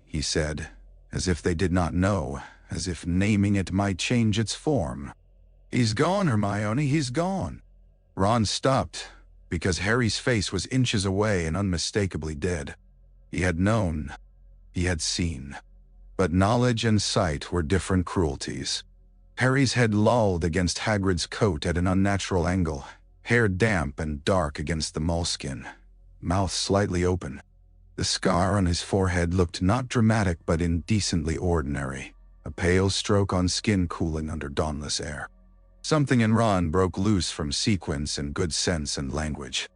he said, as if they did not know, as if naming it might change its form. "He's gone, Hermione, he's gone." Ron stopped, because Harry's face was inches away and unmistakably dead. He had known. He had seen. But knowledge and sight were different cruelties. Harry's head lolled against Hagrid's coat at an unnatural angle, hair damp and dark against the moleskin, mouth slightly open. The scar on his forehead looked not dramatic but indecently ordinary, a pale stroke on skin cooling under dawnless air. Something in Ron broke loose from sequence and good sense and language.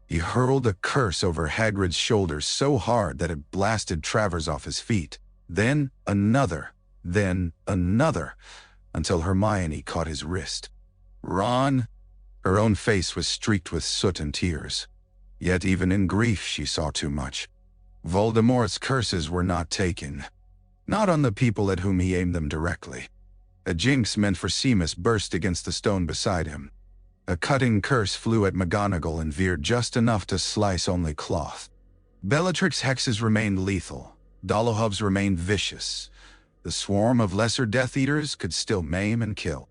He hurled a curse over Hagrid's shoulders so hard that it blasted Travers off his feet. Then another, until Hermione caught his wrist. "Ron!" Her own face was streaked with soot and tears. Yet even in grief she saw too much. Voldemort's curses were not taken. Not on the people at whom he aimed them directly. A jinx meant for Seamus burst against the stone beside him. A cutting curse flew at McGonagall and veered just enough to slice only cloth. Bellatrix's hexes remained lethal. Dolohov's remained vicious. The swarm of lesser Death Eaters could still maim and kill.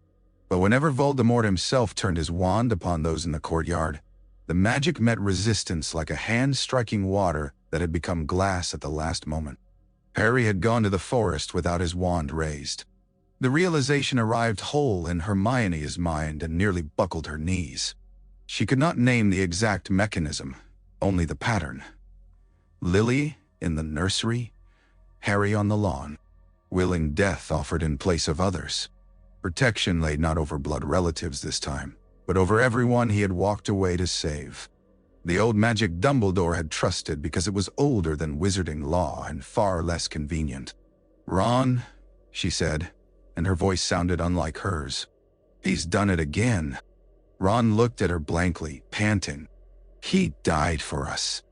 But whenever Voldemort himself turned his wand upon those in the courtyard, the magic met resistance like a hand striking water that had become glass at the last moment. Harry had gone to the forest without his wand raised. The realization arrived whole in Hermione's mind and nearly buckled her knees. She could not name the exact mechanism, only the pattern. Lily in the nursery, Harry on the lawn. Willing death offered in place of others. Protection lay not over blood relatives this time, but over everyone he had walked away to save. The old magic Dumbledore had trusted because it was older than wizarding law and far less convenient. "Ron," she said, and her voice sounded unlike hers. "He's done it again." Ron looked at her blankly, panting. "He died for us."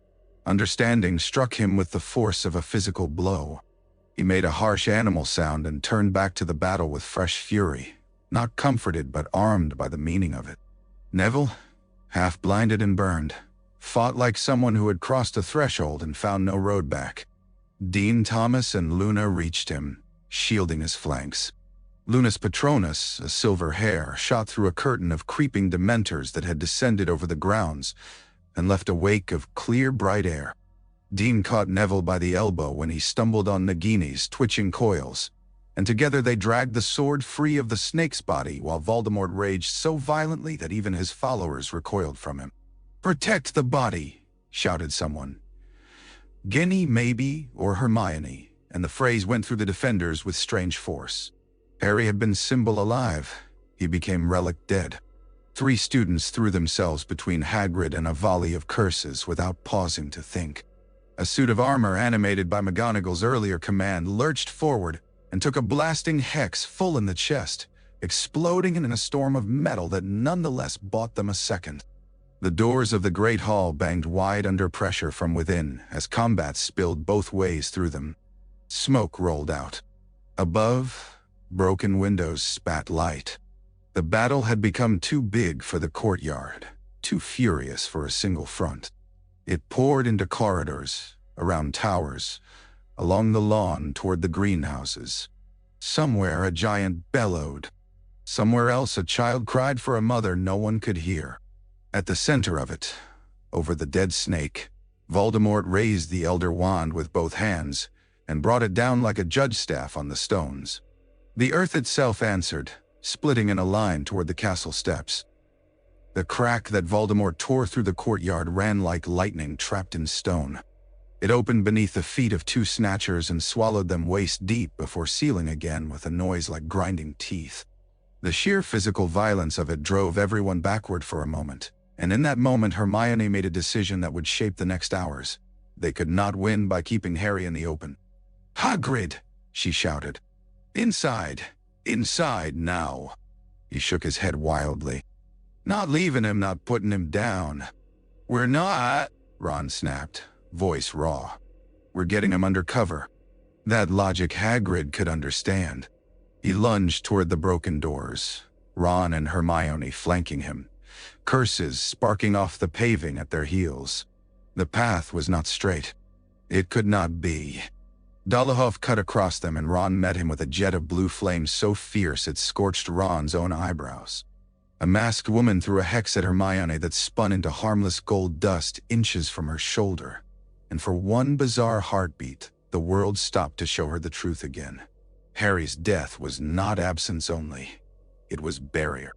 Understanding struck him with the force of a physical blow. He made a harsh animal sound and turned back to the battle with fresh fury, not comforted but armed by the meaning of it. Neville, half blinded and burned, fought like someone who had crossed a threshold and found no road back. Dean Thomas and Luna reached him, shielding his flanks. Luna's Patronus, a silver hair, shot through a curtain of creeping dementors that had descended over the grounds and left a wake of clear, bright air. Dean caught Neville by the elbow when he stumbled on Nagini's twitching coils, and together they dragged the sword free of the snake's body while Voldemort raged so violently that even his followers recoiled from him. "Protect the body," shouted someone. Ginny, maybe, or Hermione, and the phrase went through the defenders with strange force. Harry had been symbol alive. He became relic dead. 3 students threw themselves between Hagrid and a volley of curses without pausing to think. A suit of armor animated by McGonagall's earlier command lurched forward and took a blasting hex full in the chest, exploding in a storm of metal that nonetheless bought them a second. The doors of the Great Hall banged wide under pressure from within as combat spilled both ways through them. Smoke rolled out. Above, broken windows spat light. The battle had become too big for the courtyard, too furious for a single front. It poured into corridors, around towers, along the lawn toward the greenhouses. Somewhere a giant bellowed. Somewhere else a child cried for a mother no one could hear. At the center of it, over the dead snake, Voldemort raised the Elder Wand with both hands and brought it down like a judge staff on the stones. The earth itself answered, splitting in a line toward the castle steps. The crack that Voldemort tore through the courtyard ran like lightning trapped in stone. It opened beneath the feet of 2 snatchers and swallowed them waist deep before sealing again with a noise like grinding teeth. The sheer physical violence of it drove everyone backward for a moment, and in that moment Hermione made a decision that would shape the next hours. They could not win by keeping Harry in the open. "Hagrid!" she shouted. "Inside! Inside now!" He shook his head wildly. Not leaving him, not putting him down. We're not, Ron snapped, voice raw. We're getting him under cover. That logic Hagrid could understand. He lunged toward the broken doors, Ron and Hermione flanking him, curses sparking off the paving at their heels. The path was not straight. It could not be. Dolohov cut across them and Ron met him with a jet of blue flame so fierce it scorched Ron's own eyebrows. A masked woman threw a hex at Hermione that spun into harmless gold dust inches from her shoulder. And for one bizarre heartbeat, the world stopped to show her the truth again. Harry's death was not absence only. It was barrier.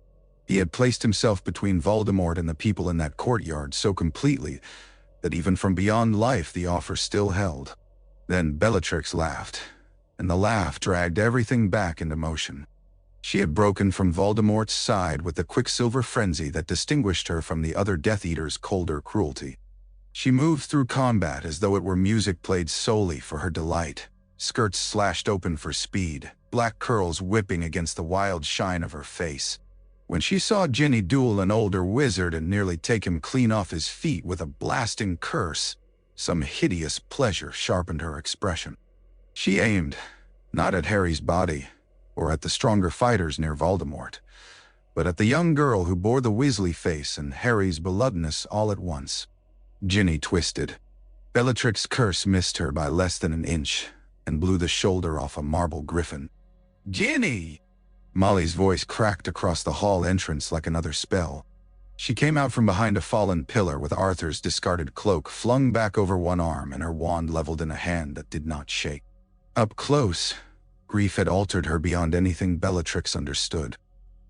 He had placed himself between Voldemort and the people in that courtyard so completely that even from beyond life the offer still held. Then Bellatrix laughed, and the laugh dragged everything back into motion. She had broken from Voldemort's side with the quicksilver frenzy that distinguished her from the other Death Eater's colder cruelty. She moved through combat as though it were music played solely for her delight, skirts slashed open for speed, black curls whipping against the wild shine of her face. When she saw Ginny duel an older wizard and nearly take him clean off his feet with a blasting curse, some hideous pleasure sharpened her expression. She aimed, not at Harry's body, or at the stronger fighters near Voldemort, but at the young girl who bore the Weasley face and Harry's belovedness all at once. Ginny twisted. Bellatrix's curse missed her by less than an inch and blew the shoulder off a marble griffin. "Ginny!" Molly's voice cracked across the hall entrance like another spell. She came out from behind a fallen pillar with Arthur's discarded cloak flung back over one arm and her wand leveled in a hand that did not shake. Up close, grief had altered her beyond anything Bellatrix understood.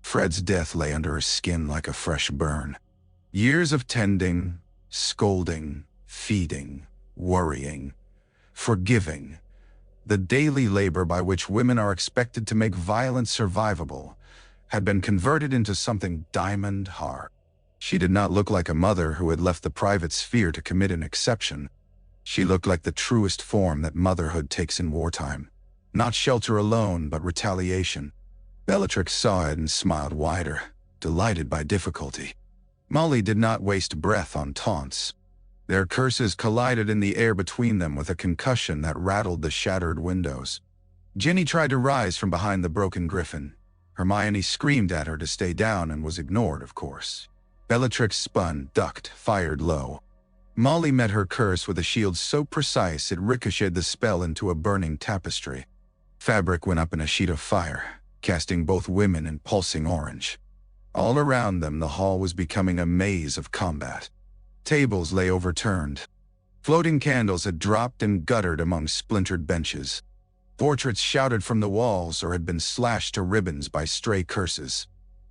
Fred's death lay under her skin like a fresh burn. Years of tending, scolding, feeding, worrying, forgiving. The daily labor by which women are expected to make violence survivable had been converted into something diamond hard. She did not look like a mother who had left the private sphere to commit an exception. She looked like the truest form that motherhood takes in wartime. Not shelter alone, but retaliation. Bellatrix saw it and smiled wider, delighted by difficulty. Molly did not waste breath on taunts. Their curses collided in the air between them with a concussion that rattled the shattered windows. Ginny tried to rise from behind the broken griffin. Hermione screamed at her to stay down and was ignored, of course. Bellatrix spun, ducked, fired low. Molly met her curse with a shield so precise it ricocheted the spell into a burning tapestry. Fabric went up in a sheet of fire, casting both women in pulsing orange. All around them the hall was becoming a maze of combat. Tables lay overturned. Floating candles had dropped and guttered among splintered benches. Portraits shouted from the walls or had been slashed to ribbons by stray curses.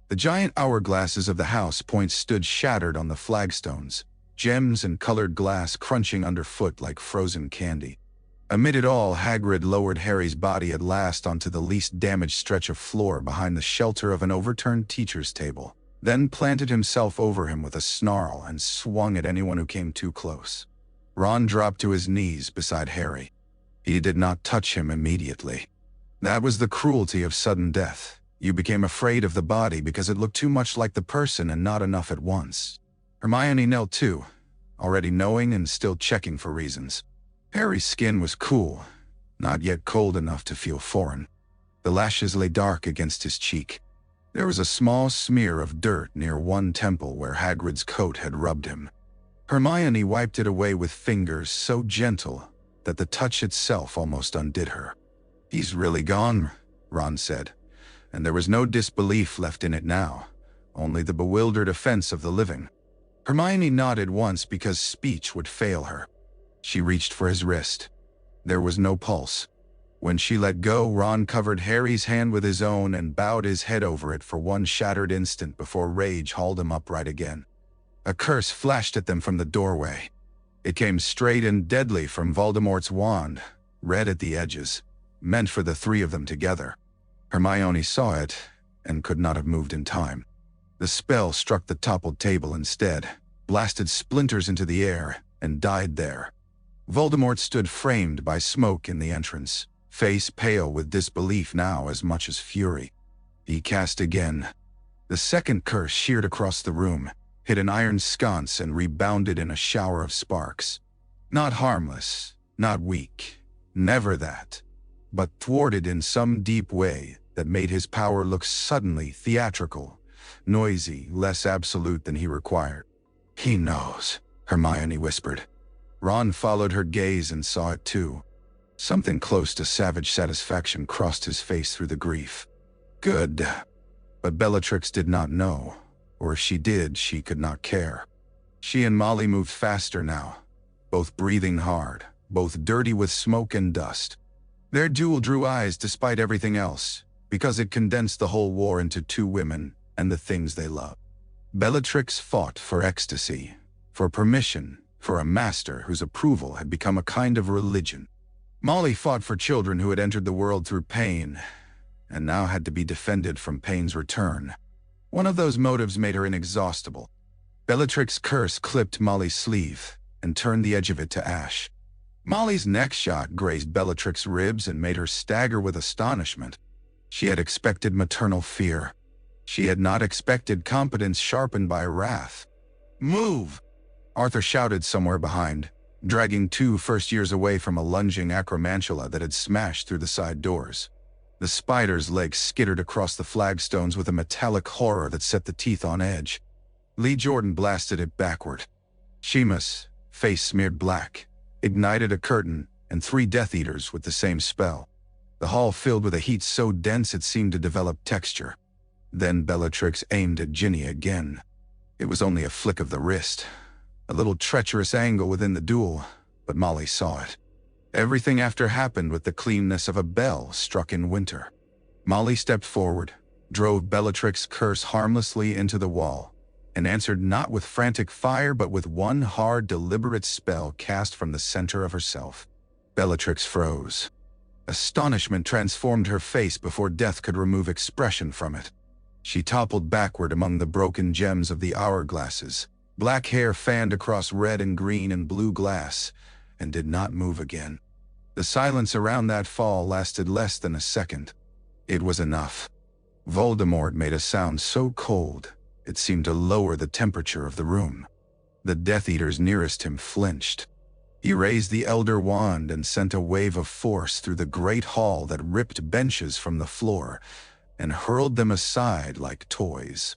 The giant hourglasses of the house points stood shattered on the flagstones, gems and colored glass crunching underfoot like frozen candy. Amid it all, Hagrid lowered Harry's body at last onto the least damaged stretch of floor behind the shelter of an overturned teacher's table, then planted himself over him with a snarl and swung at anyone who came too close. Ron dropped to his knees beside Harry. He did not touch him immediately. That was the cruelty of sudden death. You became afraid of the body because it looked too much like the person and not enough at once. Hermione knelt too, already knowing and still checking for reasons. Harry's skin was cool, not yet cold enough to feel foreign. The lashes lay dark against his cheek. There was a small smear of dirt near one temple where Hagrid's coat had rubbed him. Hermione wiped it away with fingers so gentle that the touch itself almost undid her. "He's really gone," Ron said, and there was no disbelief left in it now, only the bewildered offense of the living. Hermione nodded once because speech would fail her. She reached for his wrist. There was no pulse. When she let go, Ron covered Harry's hand with his own and bowed his head over it for one shattered instant before rage hauled him upright again. A curse flashed at them from the doorway. It came straight and deadly from Voldemort's wand, red at the edges, meant for the three of them together. Hermione saw it and could not have moved in time. The spell struck the toppled table instead, blasted splinters into the air, and died there. Voldemort stood framed by smoke in the entrance, face pale with disbelief now as much as fury. He cast again. The second curse sheared across the room, hit an iron sconce and rebounded in a shower of sparks. Not harmless, not weak, never that, but thwarted in some deep way that made his power look suddenly theatrical, noisy, less absolute than he required. "He knows," Hermione whispered. Ron followed her gaze and saw it too. Something close to savage satisfaction crossed his face through the grief. Good. But Bellatrix did not know, or if she did, she could not care. She and Molly moved faster now, both breathing hard, both dirty with smoke and dust. Their duel drew eyes despite everything else, because it condensed the whole war into two women and the things they loved. Bellatrix fought for ecstasy, for permission, for a master whose approval had become a kind of religion. Molly fought for children who had entered the world through pain, and now had to be defended from pain's return. One of those motives made her inexhaustible. Bellatrix's curse clipped Molly's sleeve and turned the edge of it to ash. Molly's next shot grazed Bellatrix's ribs and made her stagger with astonishment. She had expected maternal fear. She had not expected competence sharpened by wrath. "Move!" Arthur shouted somewhere behind, dragging two first-years away from a lunging acromantula that had smashed through the side doors. The spider's legs skittered across the flagstones with a metallic horror that set the teeth on edge. Lee Jordan blasted it backward. Seamus, face smeared black, ignited a curtain and 3 Death Eaters with the same spell. The hall filled with a heat so dense it seemed to develop texture. Then Bellatrix aimed at Ginny again. It was only a flick of the wrist, a little treacherous angle within the duel, but Molly saw it. Everything after happened with the cleanness of a bell struck in winter. Molly stepped forward, drove Bellatrix's curse harmlessly into the wall, and answered not with frantic fire but with one hard, deliberate spell cast from the center of herself. Bellatrix froze. Astonishment transformed her face before death could remove expression from it. She toppled backward among the broken gems of the hourglasses, black hair fanned across red and green and blue glass, and did not move again. The silence around that fall lasted less than a second. It was enough. Voldemort made a sound so cold, it seemed to lower the temperature of the room. The Death Eaters nearest him flinched. He raised the Elder Wand and sent a wave of force through the great hall that ripped benches from the floor and hurled them aside like toys.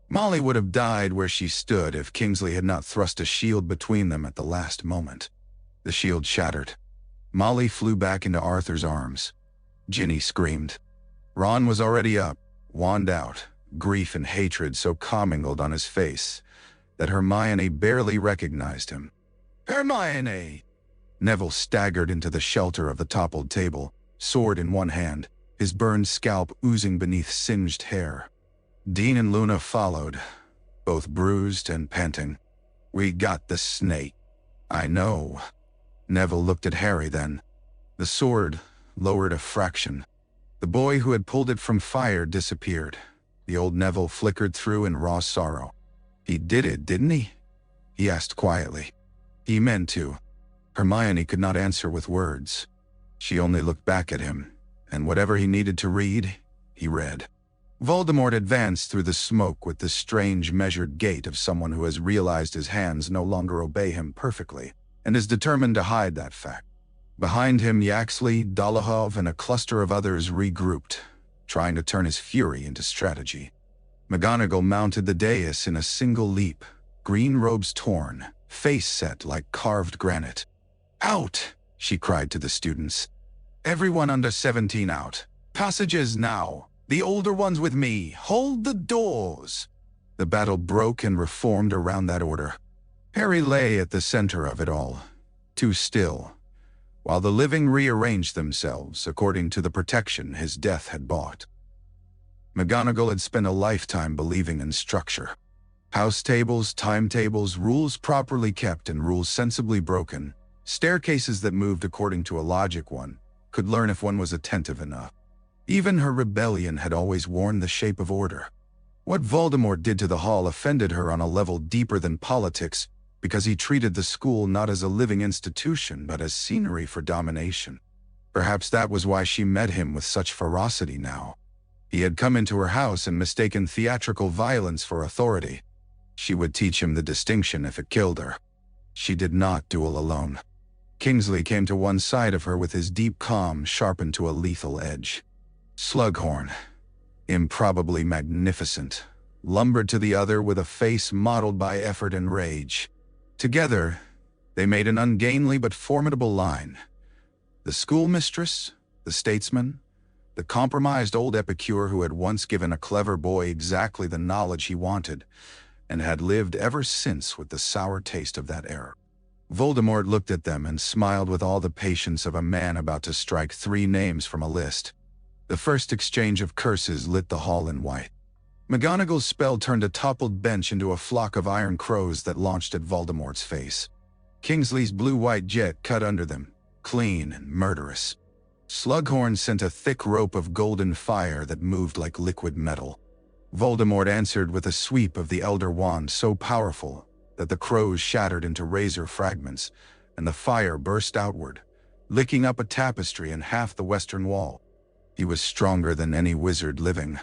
Molly would have died where she stood if Kingsley had not thrust a shield between them at the last moment. The shield shattered. Molly flew back into Arthur's arms. Ginny screamed. Ron was already up, wand out, grief and hatred so commingled on his face that Hermione barely recognized him. "Hermione!" Neville staggered into the shelter of the toppled table, sword in one hand, his burned scalp oozing beneath singed hair. Dean and Luna followed, both bruised and panting. "We got the snake." "I know." Neville looked at Harry then. The sword lowered a fraction. The boy who had pulled it from fire disappeared. The old Neville flickered through in raw sorrow. "He did it, didn't he?" he asked quietly. "He meant to." Hermione could not answer with words. She only looked back at him, and whatever he needed to read, he read. Voldemort advanced through the smoke with the strange measured gait of someone who has realized his hands no longer obey him perfectly, and is determined to hide that fact. Behind him, Yaxley, Dolohov, and a cluster of others regrouped, trying to turn his fury into strategy. McGonagall mounted the dais in a single leap, green robes torn, face set like carved granite. "Out!" she cried to the students. "Everyone under 17 out. Passages now. The older ones with me. Hold the doors." The battle broke and reformed around that order. Harry lay at the center of it all, too still, while the living rearranged themselves according to the protection his death had bought. McGonagall had spent a lifetime believing in structure. House tables, timetables, rules properly kept and rules sensibly broken, staircases that moved according to a logic one could learn if one was attentive enough. Even her rebellion had always worn the shape of order. What Voldemort did to the hall offended her on a level deeper than politics, because he treated the school not as a living institution but as scenery for domination. Perhaps that was why she met him with such ferocity now. He had come into her house and mistaken theatrical violence for authority. She would teach him the distinction if it killed her. She did not duel alone. Kingsley came to one side of her with his deep calm sharpened to a lethal edge. Slughorn, improbably magnificent, lumbered to the other with a face mottled by effort and rage. Together, they made an ungainly but formidable line. The schoolmistress, the statesman, the compromised old epicure who had once given a clever boy exactly the knowledge he wanted, and had lived ever since with the sour taste of that error. Voldemort looked at them and smiled with all the patience of a man about to strike 3 names from a list. The first exchange of curses lit the hall in white. McGonagall's spell turned a toppled bench into a flock of iron crows that launched at Voldemort's face. Kingsley's blue-white jet cut under them, clean and murderous. Slughorn sent a thick rope of golden fire that moved like liquid metal. Voldemort answered with a sweep of the Elder Wand so powerful that the crows shattered into razor fragments, and the fire burst outward, licking up a tapestry and half the western wall. He was stronger than any wizard living.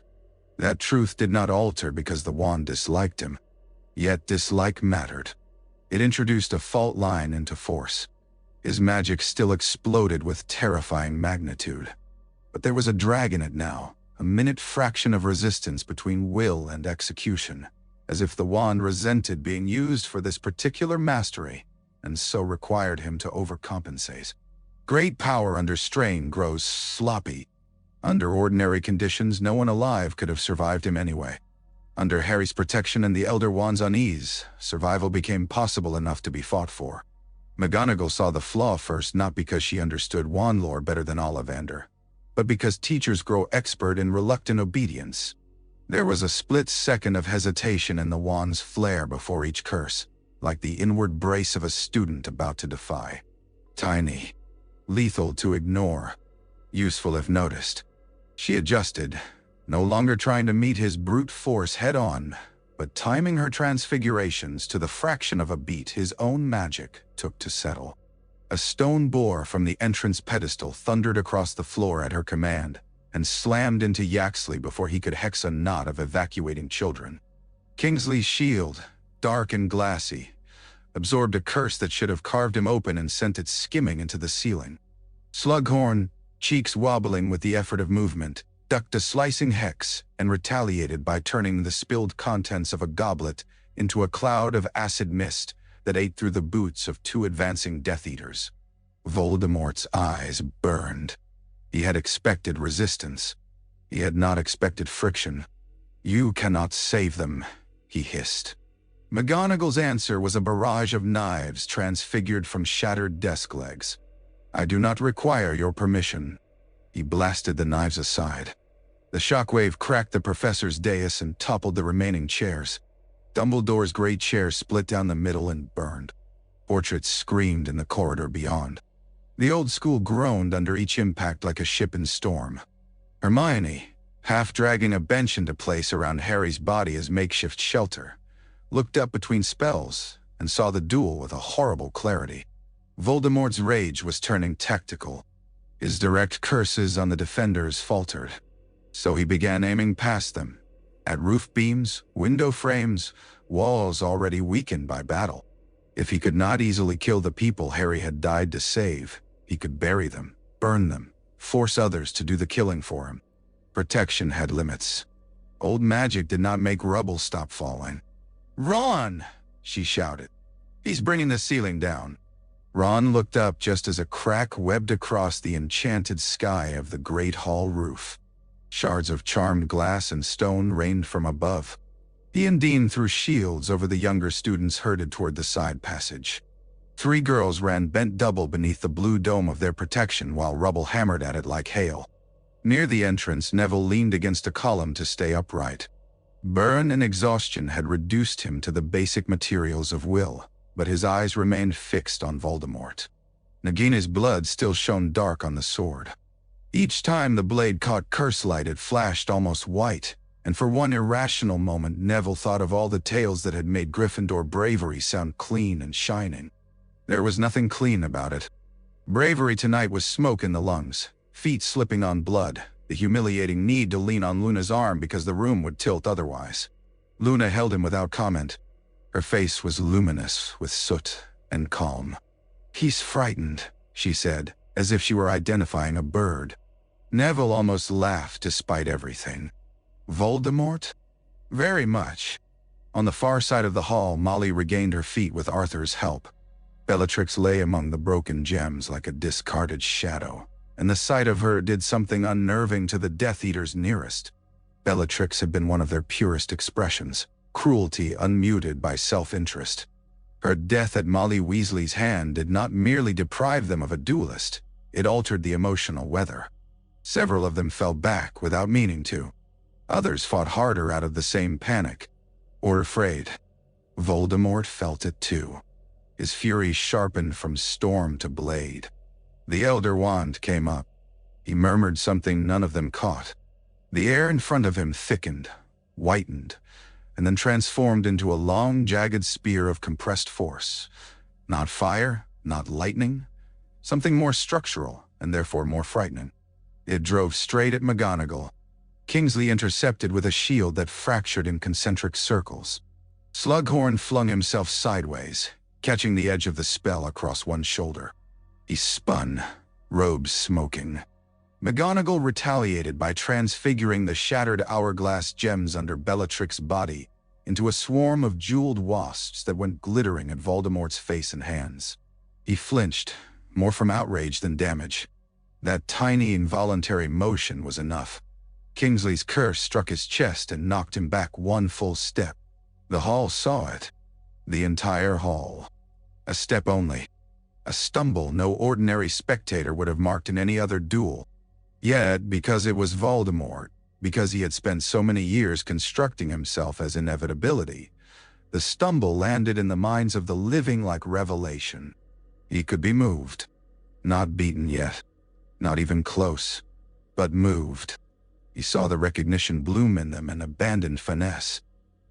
That truth did not alter because the wand disliked him. Yet dislike mattered. It introduced a fault line into force. His magic still exploded with terrifying magnitude. But there was a drag in it now, a minute fraction of resistance between will and execution, as if the wand resented being used for this particular mastery, and so required him to overcompensate. Great power under strain grows sloppy. Under ordinary conditions, no one alive could have survived him anyway. Under Harry's protection and the Elder Wand's unease, survival became possible enough to be fought for. McGonagall saw the flaw first, not because she understood wand lore better than Ollivander, but because teachers grow expert in reluctant obedience. There was a split second of hesitation in the wand's flare before each curse, like the inward brace of a student about to defy. Tiny, lethal to ignore, useful if noticed. She adjusted, no longer trying to meet his brute force head-on, but timing her transfigurations to the fraction of a beat his own magic took to settle. A stone boar from the entrance pedestal thundered across the floor at her command, and slammed into Yaxley before he could hex a knot of evacuating children. Kingsley's shield, dark and glassy, absorbed a curse that should have carved him open and sent it skimming into the ceiling. Slughorn, cheeks wobbling with the effort of movement, ducked a slicing hex and retaliated by turning the spilled contents of a goblet into a cloud of acid mist that ate through the boots of 2 advancing Death Eaters. Voldemort's eyes burned. He had expected resistance. He had not expected friction. "You cannot save them," he hissed. McGonagall's answer was a barrage of knives transfigured from shattered desk legs. "I do not require your permission." He blasted the knives aside. The shockwave cracked the professor's dais and toppled the remaining chairs. Dumbledore's great chair split down the middle and burned. Portraits screamed in the corridor beyond. The old school groaned under each impact like a ship in storm. Hermione, half dragging a bench into place around Harry's body as makeshift shelter, looked up between spells and saw the duel with a horrible clarity. Voldemort's rage was turning tactical. His direct curses on the defenders faltered, so he began aiming past them, at roof beams, window frames, walls already weakened by battle. If he could not easily kill the people Harry had died to save, he could bury them, burn them, force others to do the killing for him. Protection had limits. Old magic did not make rubble stop falling. "Ron!" she shouted. "He's bringing the ceiling down." Ron looked up just as a crack webbed across the enchanted sky of the great hall roof. Shards of charmed glass and stone rained from above. He and Dean threw shields over the younger students herded toward the side passage. 3 girls ran bent double beneath the blue dome of their protection while rubble hammered at it like hail. Near the entrance, Neville leaned against a column to stay upright. Burn and exhaustion had reduced him to the basic materials of will, but his eyes remained fixed on Voldemort. Nagini's blood still shone dark on the sword. Each time the blade caught curse light, it flashed almost white, and for one irrational moment Neville thought of all the tales that had made Gryffindor bravery sound clean and shining. There was nothing clean about it. Bravery tonight was smoke in the lungs, feet slipping on blood, the humiliating need to lean on Luna's arm because the room would tilt otherwise. Luna held him without comment. Her face was luminous with soot and calm. "He's frightened," she said, as if she were identifying a bird. Neville almost laughed despite everything. "Voldemort?" "Very much." On the far side of the hall, Molly regained her feet with Arthur's help. Bellatrix lay among the broken gems like a discarded shadow, and the sight of her did something unnerving to the Death Eaters nearest. Bellatrix had been one of their purest expressions, cruelty unmuted by self-interest. Her death at Molly Weasley's hand did not merely deprive them of a duelist, it altered the emotional weather. Several of them fell back without meaning to. Others fought harder out of the same panic, or afraid. Voldemort felt it too. His fury sharpened from storm to blade. The Elder Wand came up. He murmured something none of them caught. The air in front of him thickened, whitened, and then transformed into a long, jagged spear of compressed force. Not fire, not lightning, something more structural and therefore more frightening. It drove straight at McGonagall. Kingsley intercepted with a shield that fractured in concentric circles. Slughorn flung himself sideways, catching the edge of the spell across one shoulder. He spun, robes smoking. McGonagall retaliated by transfiguring the shattered hourglass gems under Bellatrix's body into a swarm of jeweled wasps that went glittering at Voldemort's face and hands. He flinched, more from outrage than damage. That tiny involuntary motion was enough. Kingsley's curse struck his chest and knocked him back one full step. The hall saw it. The entire hall. A step only. A stumble no ordinary spectator would have marked in any other duel. Yet, because it was Voldemort, because he had spent so many years constructing himself as inevitability, the stumble landed in the minds of the living like revelation. He could be moved. Not beaten yet. Not even close. But moved. He saw the recognition bloom in them and abandoned finesse.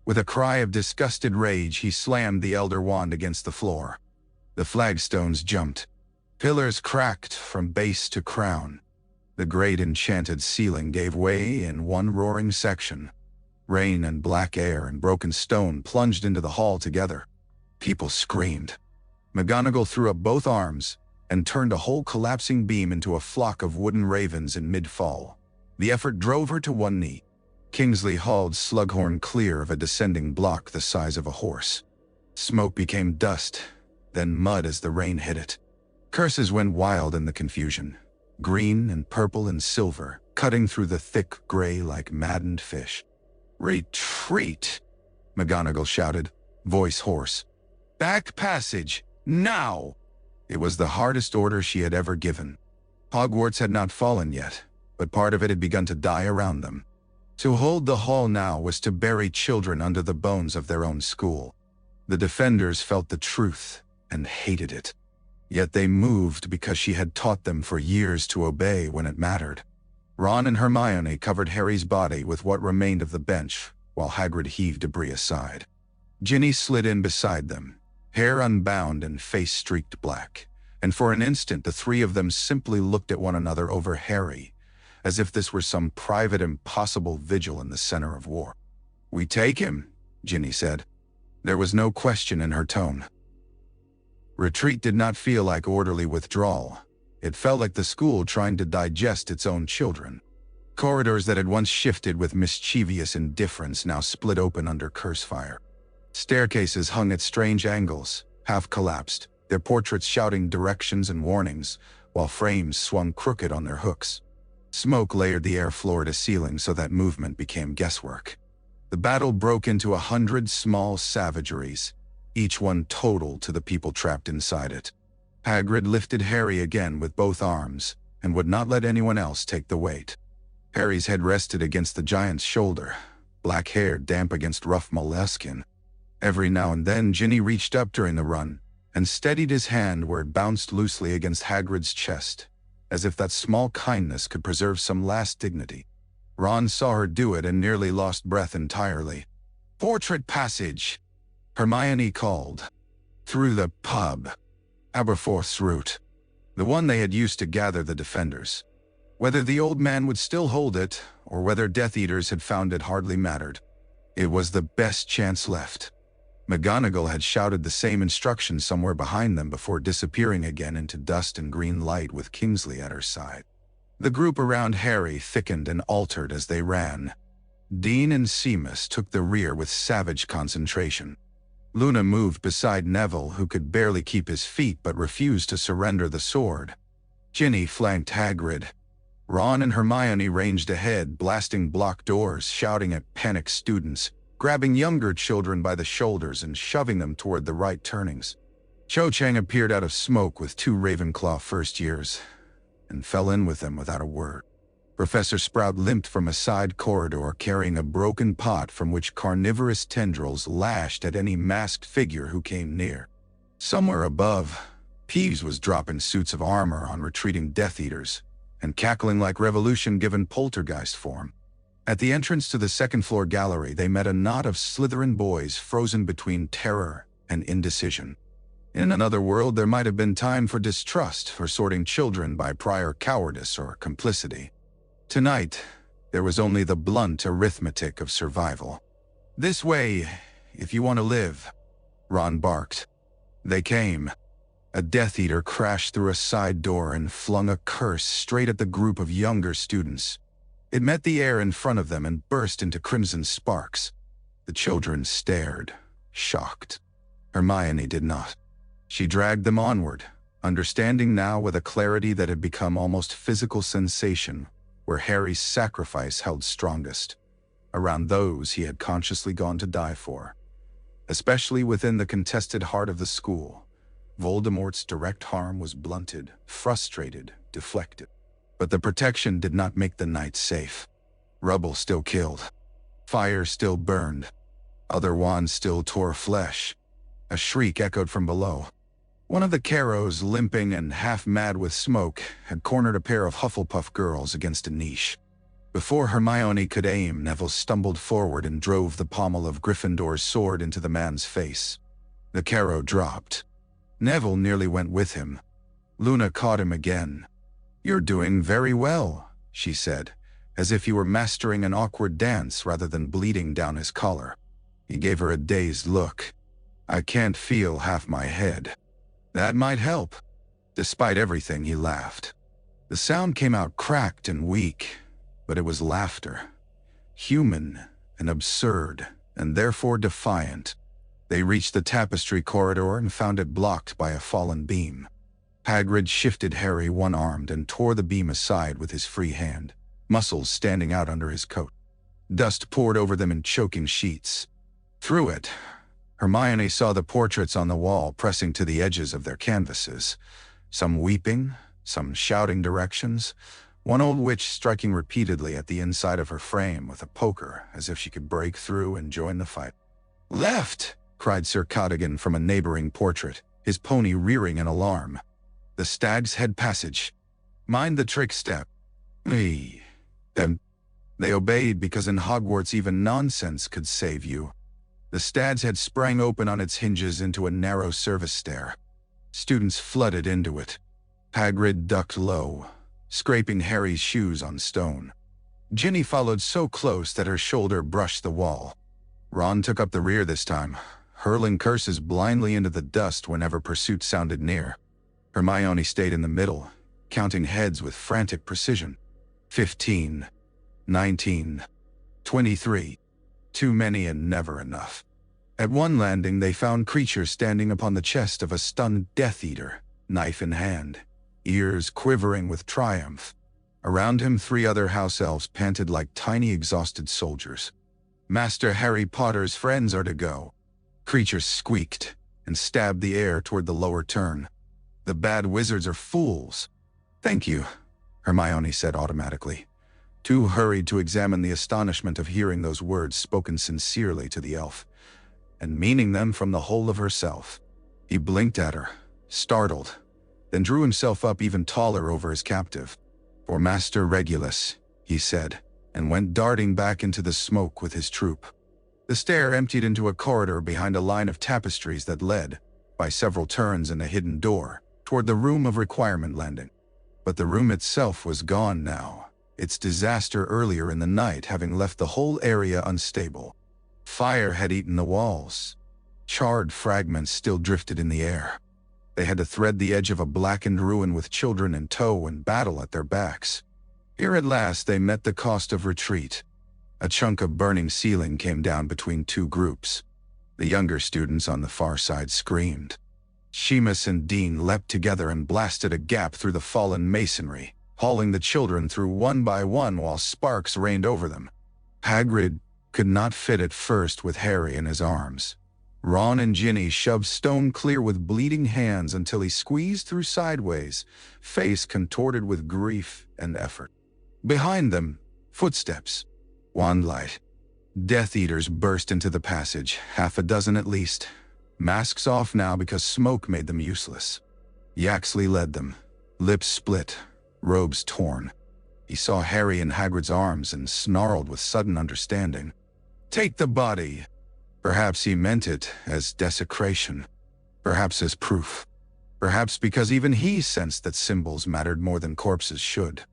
With a cry of disgusted rage, he slammed the Elder Wand against the floor. The flagstones jumped. Pillars cracked from base to crown. The great enchanted ceiling gave way in one roaring section. Rain and black air and broken stone plunged into the hall together. People screamed. McGonagall threw up both arms and turned a whole collapsing beam into a flock of wooden ravens in mid-fall. The effort drove her to one knee. Kingsley hauled Slughorn clear of a descending block the size of a horse. Smoke became dust, then mud as the rain hit it. Curses went wild in the confusion, green and purple and silver, cutting through the thick gray like maddened fish. "Retreat!" McGonagall shouted, voice hoarse. "Back passage, now!" It was the hardest order she had ever given. Hogwarts had not fallen yet, but part of it had begun to die around them. To hold the hall now was to bury children under the bones of their own school. The defenders felt the truth and hated it. Yet they moved because she had taught them for years to obey when it mattered. Ron and Hermione covered Harry's body with what remained of the bench, while Hagrid heaved debris aside. Ginny slid in beside them, hair unbound and face streaked black, and for an instant the three of them simply looked at one another over Harry, as if this were some private impossible vigil in the center of war. "We take him," Ginny said. There was no question in her tone. Retreat did not feel like orderly withdrawal. It felt like the school trying to digest its own children. Corridors that had once shifted with mischievous indifference now split open under curse fire. Staircases hung at strange angles, half collapsed, their portraits shouting directions and warnings, while frames swung crooked on their hooks. Smoke layered the air floor to ceiling so that movement became guesswork. The battle broke into 100 small savageries, each one total to the people trapped inside it. Hagrid lifted Harry again with both arms, and would not let anyone else take the weight. Harry's head rested against the giant's shoulder, black hair damp against rough moleskin. Every now and then Ginny reached up during the run, and steadied his hand where it bounced loosely against Hagrid's chest, as if that small kindness could preserve some last dignity. Ron saw her do it and nearly lost breath entirely. "Portrait passage!" Hermione called. Through the pub. Aberforth's route. The one they had used to gather the defenders. Whether the old man would still hold it, or whether Death Eaters had found it hardly mattered. It was the best chance left. McGonagall had shouted the same instruction somewhere behind them before disappearing again into dust and green light with Kingsley at her side. The group around Harry thickened and altered as they ran. Dean and Seamus took the rear with savage concentration. Luna moved beside Neville, who could barely keep his feet but refused to surrender the sword. Ginny flanked Hagrid. Ron and Hermione ranged ahead, blasting blocked doors, shouting at panicked students, grabbing younger children by the shoulders and shoving them toward the right turnings. Cho Chang appeared out of smoke with 2 Ravenclaw first years, and fell in with them without a word. Professor Sprout limped from a side corridor carrying a broken pot from which carnivorous tendrils lashed at any masked figure who came near. Somewhere above, Peeves was dropping suits of armor on retreating Death Eaters, and cackling like revolution-given poltergeist form. At the entrance to the second-floor gallery, they met a knot of Slytherin boys frozen between terror and indecision. In another world, there might have been time for distrust, for sorting children by prior cowardice or complicity. Tonight, there was only the blunt arithmetic of survival. "This way, if you want to live," Ron barked. They came. A Death Eater crashed through a side door and flung a curse straight at the group of younger students. It met the air in front of them and burst into crimson sparks. The children stared, shocked. Hermione did not. She dragged them onward, understanding now with a clarity that had become almost physical sensation, where Harry's sacrifice held strongest, around those he had consciously gone to die for. Especially within the contested heart of the school, Voldemort's direct harm was blunted, frustrated, deflected. But the protection did not make the night safe. Rubble still killed. Fire still burned. Other wands still tore flesh. A shriek echoed from below. One of the Carrows, limping and half-mad with smoke, had cornered a pair of Hufflepuff girls against a niche. Before Hermione could aim, Neville stumbled forward and drove the pommel of Gryffindor's sword into the man's face. The Carrow dropped. Neville nearly went with him. Luna caught him again. "You're doing very well," she said, as if he were mastering an awkward dance rather than bleeding down his collar. He gave her a dazed look. "I can't feel half my head." "That might help." Despite everything, he laughed. The sound came out cracked and weak, but it was laughter. Human and absurd, and therefore defiant. They reached the tapestry corridor and found it blocked by a fallen beam. Hagrid shifted Harry one-armed and tore the beam aside with his free hand, muscles standing out under his coat. Dust poured over them in choking sheets. Through it, Hermione saw the portraits on the wall pressing to the edges of their canvases, some weeping, some shouting directions, one old witch striking repeatedly at the inside of her frame with a poker as if she could break through and join the fight. "Left!" cried Sir Cadogan from a neighboring portrait, his pony rearing in alarm. "The Stag's Head Passage. Mind the trick step." Them. They obeyed because in Hogwarts even nonsense could save you. The Stag's Head sprang open on its hinges into a narrow service stair. Students flooded into it. Hagrid ducked low, scraping Harry's shoes on stone. Ginny followed so close that her shoulder brushed the wall. Ron took up the rear this time, hurling curses blindly into the dust whenever pursuit sounded near. Hermione stayed in the middle, counting heads with frantic precision. 15, 19, 23. Too many and never enough. At one landing, they found creatures standing upon the chest of a stunned Death Eater, knife in hand, ears quivering with triumph. Around him, 3 other house elves panted like tiny exhausted soldiers. "Master Harry Potter's friends are to go." Creatures squeaked and stabbed the air toward the lower turn. "The bad wizards are fools." "Thank you," Hermione said automatically, too hurried to examine the astonishment of hearing those words spoken sincerely to the elf, and meaning them from the whole of herself. He blinked at her, startled, then drew himself up even taller over his captive. "For Master Regulus," he said, and went darting back into the smoke with his troop. The stair emptied into a corridor behind a line of tapestries that led, by several turns and a hidden door, toward the room of requirement landing. But the room itself was gone now, its disaster earlier in the night having left the whole area unstable. Fire had eaten the walls. Charred fragments still drifted in the air. They had to thread the edge of a blackened ruin with children in tow and battle at their backs. Here at last they met the cost of retreat. A chunk of burning ceiling came down between two groups. The younger students on the far side screamed. Seamus and Dean leapt together and blasted a gap through the fallen masonry, hauling the children through one by one while sparks rained over them. Hagrid could not fit at first with Harry in his arms. Ron and Ginny shoved stone clear with bleeding hands until he squeezed through sideways, face contorted with grief and effort. Behind them, footsteps. Wand light. Death Eaters burst into the passage, half a dozen at least. Masks off now because smoke made them useless. Yaxley led them, lips split, robes torn. He saw Harry in Hagrid's arms and snarled with sudden understanding. "Take the body." Perhaps he meant it as desecration. Perhaps as proof. Perhaps because even he sensed that symbols mattered more than corpses should.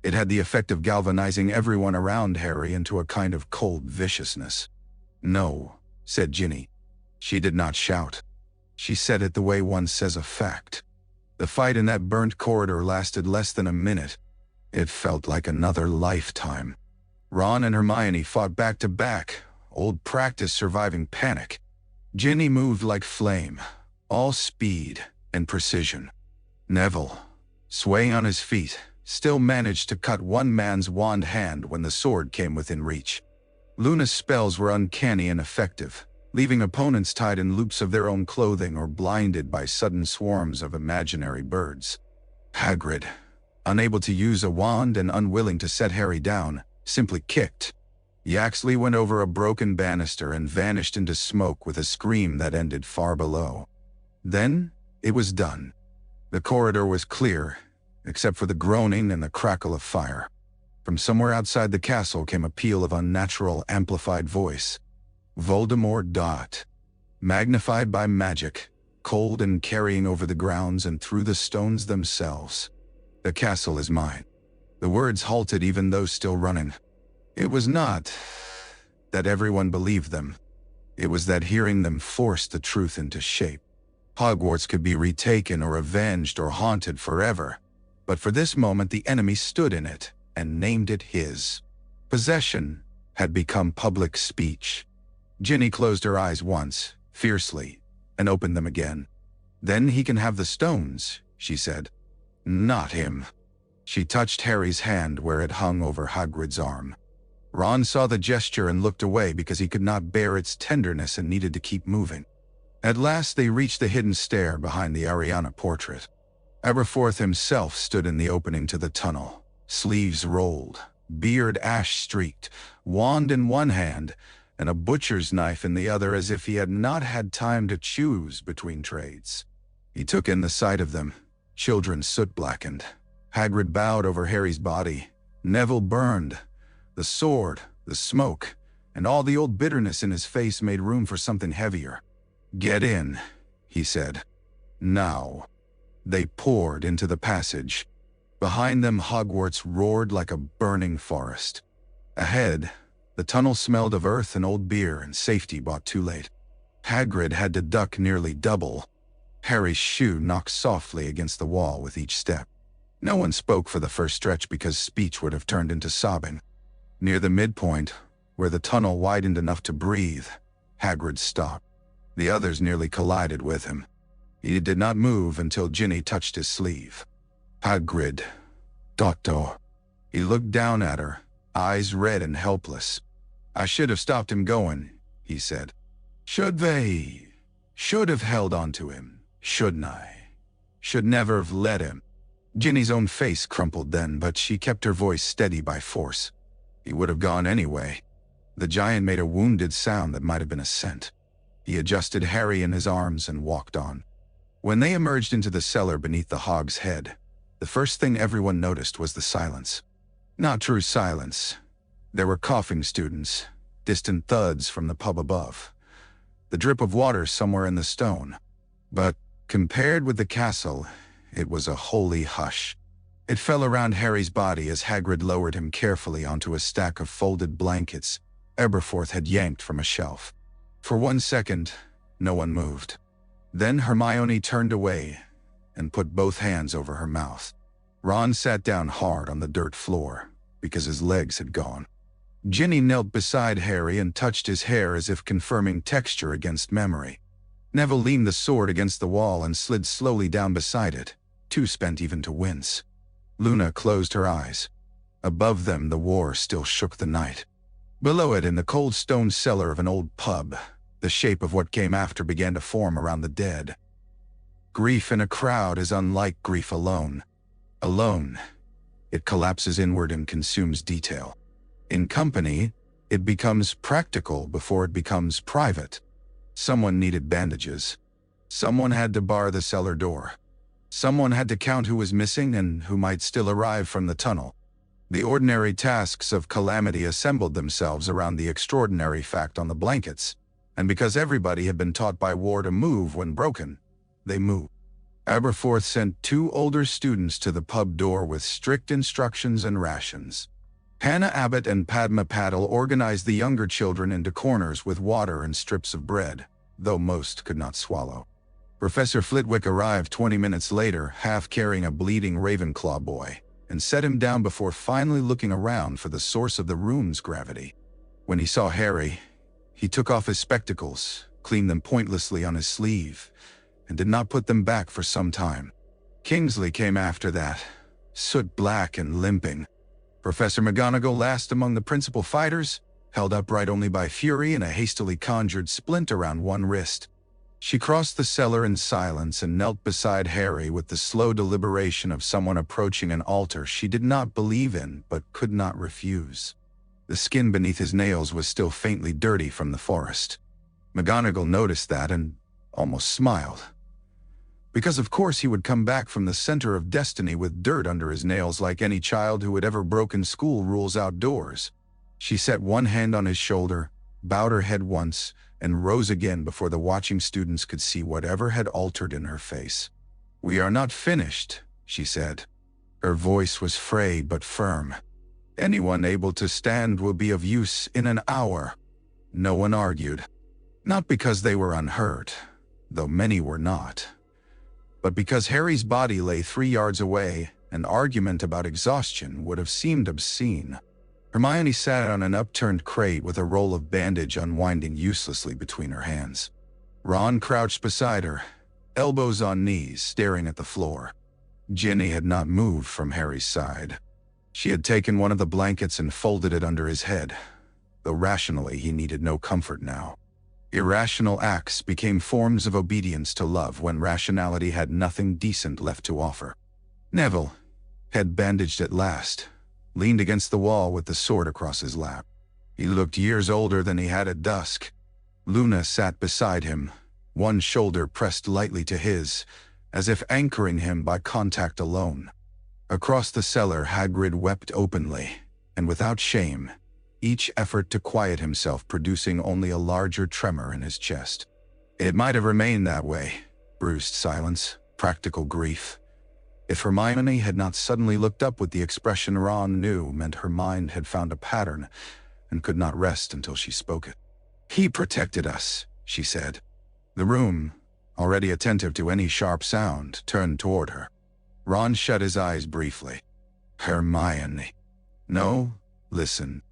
It had the effect of galvanizing everyone around Harry into a kind of cold viciousness. "No," said Ginny. She did not shout. She said it the way one says a fact. The fight in that burnt corridor lasted less than a minute. It felt like another lifetime. Ron and Hermione fought back to back, old practice surviving panic. Ginny moved like flame, all speed and precision. Neville, swaying on his feet, still managed to cut one man's wand hand when the sword came within reach. Luna's spells were uncanny and effective, leaving opponents tied in loops of their own clothing or blinded by sudden swarms of imaginary birds. Hagrid, unable to use a wand and unwilling to set Harry down, simply kicked. Yaxley went over a broken banister and vanished into smoke with a scream that ended far below. Then it was done. The corridor was clear, except for the groaning and the crackle of fire. From somewhere outside the castle came a peal of unnatural, amplified voice. Voldemort dot. Magnified by magic, cold and carrying over the grounds and through the stones themselves. "The castle is mine." The words halted even those still running. It was not that everyone believed them. It was that hearing them forced the truth into shape. Hogwarts could be retaken or avenged or haunted forever. But for this moment the enemy stood in it and named it his. Possession had become public speech. Ginny closed her eyes once, fiercely, and opened them again. "Then he can have the stones," she said. "Not him." She touched Harry's hand where it hung over Hagrid's arm. Ron saw the gesture and looked away because he could not bear its tenderness and needed to keep moving. At last they reached the hidden stair behind the Ariana portrait. Aberforth himself stood in the opening to the tunnel, sleeves rolled, beard ash-streaked, wand in one hand, and a butcher's knife in the other as if he had not had time to choose between trades. He took in the sight of them, children soot-blackened. Hagrid bowed over Harry's body. Neville burned. The sword, the smoke, and all the old bitterness in his face made room for something heavier. "Get in," he said. "Now." They poured into the passage. Behind them Hogwarts roared like a burning forest. Ahead, the tunnel smelled of earth and old beer and safety bought too late. Hagrid had to duck nearly double. Harry's shoe knocked softly against the wall with each step. No one spoke for the first stretch because speech would have turned into sobbing. Near the midpoint, where the tunnel widened enough to breathe, Hagrid stopped. The others nearly collided with him. He did not move until Ginny touched his sleeve. "Hagrid, Doctor." He looked down at her, eyes red and helpless. "I should have stopped him going," he said. Should have held on to him, shouldn't I? Should never have let him." Ginny's own face crumpled then, but she kept her voice steady by force. He would have gone anyway. The giant made a wounded sound that might have been a scent. He adjusted Harry in his arms and walked on. When they emerged into the cellar beneath the Hog's Head, the first thing everyone noticed was the silence. Not true silence. There were coughing students, distant thuds from the pub above, the drip of water somewhere in the stone. But compared with the castle, it was a holy hush. It fell around Harry's body as Hagrid lowered him carefully onto a stack of folded blankets Aberforth had yanked from a shelf. For 1 second, no one moved. Then Hermione turned away and put both hands over her mouth. Ron sat down hard on the dirt floor because his legs had gone. Ginny knelt beside Harry and touched his hair as if confirming texture against memory. Neville leaned the sword against the wall and slid slowly down beside it, too spent even to wince. Luna closed her eyes. Above them, the war still shook the night. Below it, in the cold stone cellar of an old pub, the shape of what came after began to form around the dead. Grief in a crowd is unlike grief alone. Alone, it collapses inward and consumes detail. In company, it becomes practical before it becomes private. Someone needed bandages. Someone had to bar the cellar door. Someone had to count who was missing and who might still arrive from the tunnel. The ordinary tasks of calamity assembled themselves around the extraordinary fact on the blankets, and because everybody had been taught by war to move when broken, they moved. Aberforth sent 2 older students to the pub door with strict instructions and rations. Hannah Abbott and Padma Patil organized the younger children into corners with water and strips of bread, though most could not swallow. Professor Flitwick arrived 20 minutes later, half carrying a bleeding Ravenclaw boy, and set him down before finally looking around for the source of the room's gravity. When he saw Harry, he took off his spectacles, cleaned them pointlessly on his sleeve, and did not put them back for some time. Kingsley came after that, soot-black and limping. Professor McGonagall, last among the principal fighters, held upright only by fury and a hastily conjured splint around one wrist. She crossed the cellar in silence and knelt beside Harry with the slow deliberation of someone approaching an altar she did not believe in but could not refuse. The skin beneath his nails was still faintly dirty from the forest. McGonagall noticed that and almost smiled. Because of course he would come back from the center of destiny with dirt under his nails like any child who had ever broken school rules outdoors. She set one hand on his shoulder, bowed her head once, and rose again before the watching students could see whatever had altered in her face. "We are not finished," she said. Her voice was frayed but firm. "Anyone able to stand will be of use in an hour." No one argued. Not because they were unhurt, though many were not, but because Harry's body lay 3 yards away, an argument about exhaustion would have seemed obscene. Hermione sat on an upturned crate with a roll of bandage unwinding uselessly between her hands. Ron crouched beside her, elbows on knees, staring at the floor. Ginny had not moved from Harry's side. She had taken one of the blankets and folded it under his head, though rationally he needed no comfort now. Irrational acts became forms of obedience to love when rationality had nothing decent left to offer. Neville, head bandaged at last, leaned against the wall with the sword across his lap. He looked years older than he had at dusk. Luna sat beside him, one shoulder pressed lightly to his, as if anchoring him by contact alone. Across the cellar, Hagrid wept openly, and without shame, each effort to quiet himself producing only a larger tremor in his chest. It might have remained that way, bruised silence, practical grief, if Hermione had not suddenly looked up with the expression Ron knew meant her mind had found a pattern and could not rest until she spoke it. "He protected us," she said. The room, already attentive to any sharp sound, turned toward her. Ron shut his eyes briefly. "Hermione. No, listen."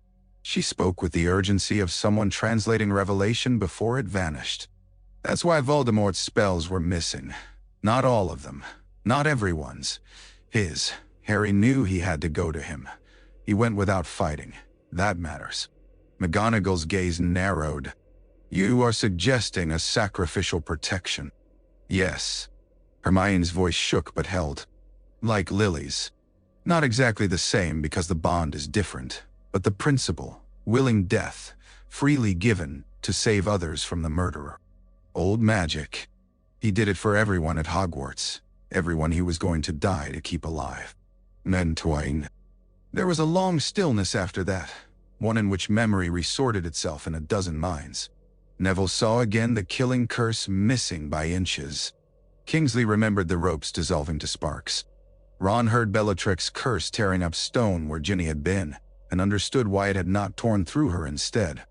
She spoke with the urgency of someone translating revelation before it vanished. "That's why Voldemort's spells were missing. Not all of them. Not everyone's. His. Harry knew he had to go to him. He went without fighting. That matters." McGonagall's gaze narrowed. "You are suggesting a sacrificial protection." "Yes." Hermione's voice shook but held. "Like Lily's. Not exactly the same because the bond is different, but the principle, willing death, freely given to save others from the murderer. Old magic. He did it for everyone at Hogwarts, everyone he was going to die to keep alive." Men twain. There was a long stillness after that, one in which memory resorted itself in a dozen minds. Neville saw again the killing curse missing by inches. Kingsley remembered the ropes dissolving to sparks. Ron heard Bellatrix's curse tearing up stone where Ginny had been, and understood why it had not torn through her instead.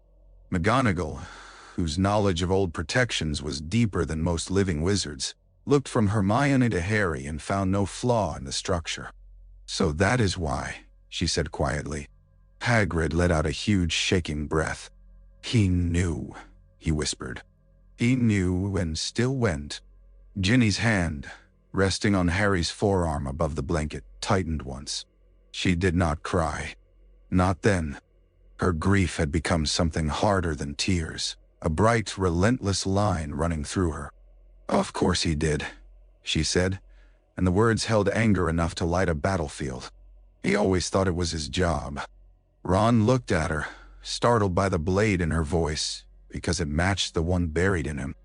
McGonagall, whose knowledge of old protections was deeper than most living wizards, looked from Hermione to Harry and found no flaw in the structure. "So that is why," she said quietly. Hagrid let out a huge shaking breath. "He knew," he whispered. "He knew and still went." Ginny's hand, resting on Harry's forearm above the blanket, tightened once. She did not cry. Not then. Her grief had become something harder than tears, a bright, relentless line running through her. "Of course he did," she said, and the words held anger enough to light a battlefield. "He always thought it was his job." Ron looked at her, startled by the blade in her voice, because it matched the one buried in him.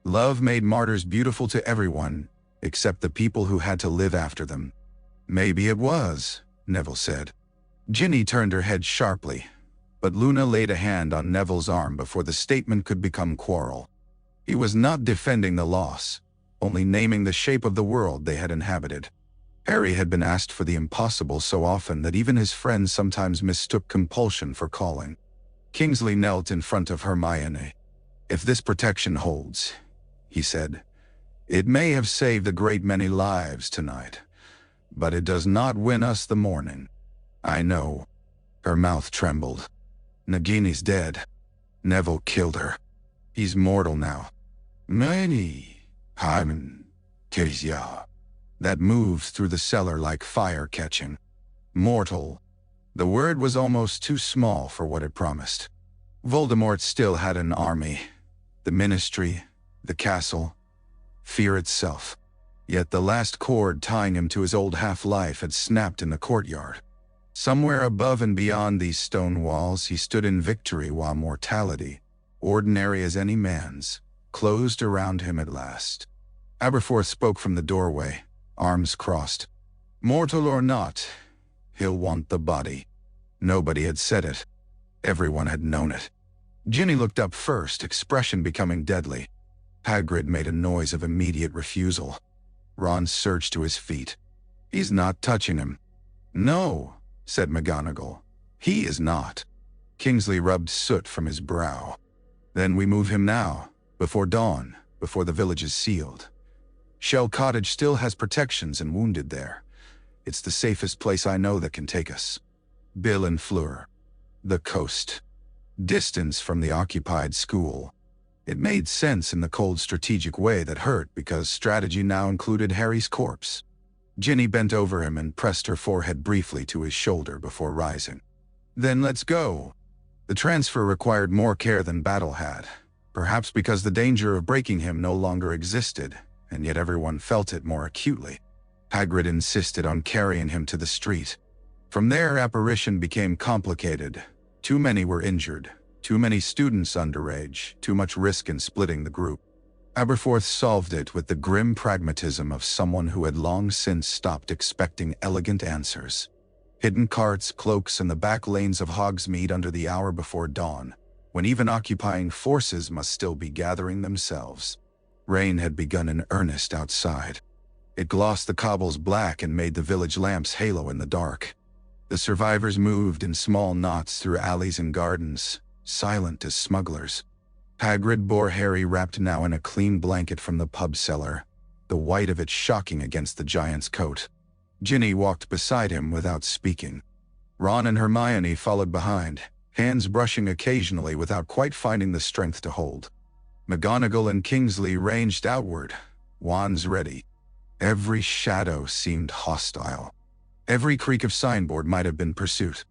"Love made martyrs beautiful to everyone, except the people who had to live after them." "Maybe it was," Neville said. Ginny turned her head sharply, but Luna laid a hand on Neville's arm before the statement could become quarrel. He was not defending the loss, only naming the shape of the world they had inhabited. Harry had been asked for the impossible so often that even his friends sometimes mistook compulsion for calling. Kingsley knelt in front of Hermione. "If this protection holds," he said, "it may have saved a great many lives tonight, but it does not win us the morning." "I know." Her mouth trembled. "Nagini's dead. Neville killed her. He's mortal now. Many, Hyman, Kezia." That moved through the cellar like fire catching. Mortal. The word was almost too small for what it promised. Voldemort still had an army. The Ministry, the castle, fear itself. Yet the last cord tying him to his old half-life had snapped in the courtyard. Somewhere above and beyond these stone walls he stood in victory while mortality, ordinary as any man's, closed around him at last. Aberforth spoke from the doorway, arms crossed. "Mortal or not, he'll want the body." Nobody had said it. Everyone had known it. Ginny looked up first, expression becoming deadly. Hagrid made a noise of immediate refusal. Ron surged to his feet. "He's not touching him." "No," said McGonagall. "He is not." Kingsley rubbed soot from his brow. "Then we move him now, before dawn, before the village is sealed. Shell Cottage still has protections and wounded there. It's the safest place I know that can take us. Bill and Fleur. The coast. Distance from the occupied school." It made sense in the cold strategic way that hurt because strategy now included Harry's corpse. Ginny bent over him and pressed her forehead briefly to his shoulder before rising. "Then let's go." The transfer required more care than battle had, perhaps because the danger of breaking him no longer existed, and yet everyone felt it more acutely. Hagrid insisted on carrying him to the street. From there, apparition became complicated. Too many were injured, too many students underage, too much risk in splitting the group. Aberforth solved it with the grim pragmatism of someone who had long since stopped expecting elegant answers. Hidden carts, cloaks, and the back lanes of Hogsmeade under the hour before dawn, when even occupying forces must still be gathering themselves. Rain had begun in earnest outside. It glossed the cobbles black and made the village lamps halo in the dark. The survivors moved in small knots through alleys and gardens, silent as smugglers. Hagrid bore Harry wrapped now in a clean blanket from the pub cellar, the white of it shocking against the giant's coat. Ginny walked beside him without speaking. Ron and Hermione followed behind, hands brushing occasionally without quite finding the strength to hold. McGonagall and Kingsley ranged outward, wands ready. Every shadow seemed hostile. Every creak of signboard might have been pursuit.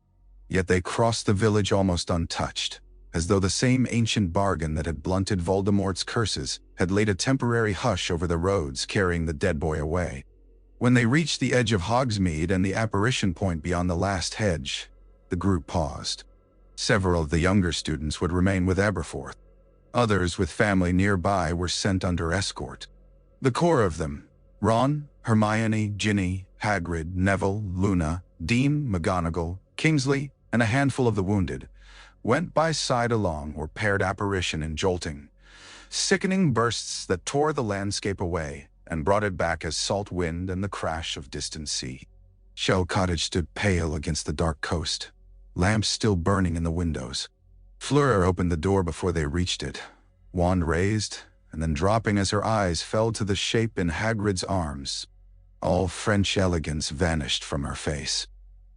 Yet they crossed the village almost untouched, as though the same ancient bargain that had blunted Voldemort's curses had laid a temporary hush over the roads carrying the dead boy away. When they reached the edge of Hogsmeade and the apparition point beyond the last hedge, the group paused. Several of the younger students would remain with Aberforth. Others with family nearby were sent under escort. The core of them, Ron, Hermione, Ginny, Hagrid, Neville, Luna, Dean, McGonagall, Kingsley, and a handful of the wounded, went by side along or paired apparition in jolting, sickening bursts that tore the landscape away, and brought it back as salt wind and the crash of distant sea. Shell Cottage stood pale against the dark coast, lamps still burning in the windows. Fleur opened the door before they reached it, wand raised, and then dropping as her eyes fell to the shape in Hagrid's arms. All French elegance vanished from her face.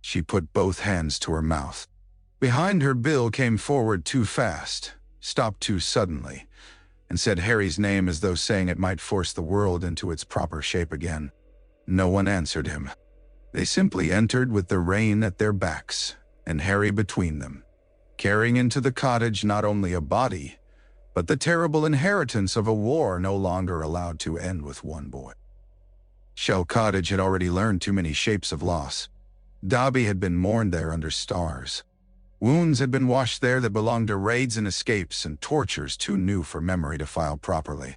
She put both hands to her mouth. Behind her, Bill came forward too fast, stopped too suddenly, and said Harry's name as though saying it might force the world into its proper shape again. No one answered him. They simply entered with the rain at their backs, and Harry between them, carrying into the cottage not only a body, but the terrible inheritance of a war no longer allowed to end with one boy. Shell Cottage had already learned too many shapes of loss. Dobby had been mourned there under stars. Wounds had been washed there that belonged to raids and escapes and tortures too new for memory to file properly.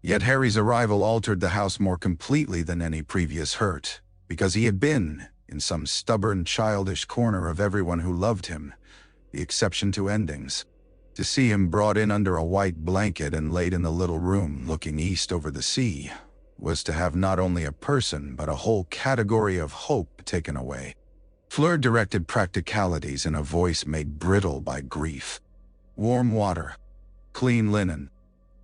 Yet Harry's arrival altered the house more completely than any previous hurt, because he had been, in some stubborn, childish corner of everyone who loved him, the exception to endings. To see him brought in under a white blanket and laid in the little room looking east over the sea was to have not only a person but a whole category of hope taken away. Fleur directed practicalities in a voice made brittle by grief. Warm water, clean linen,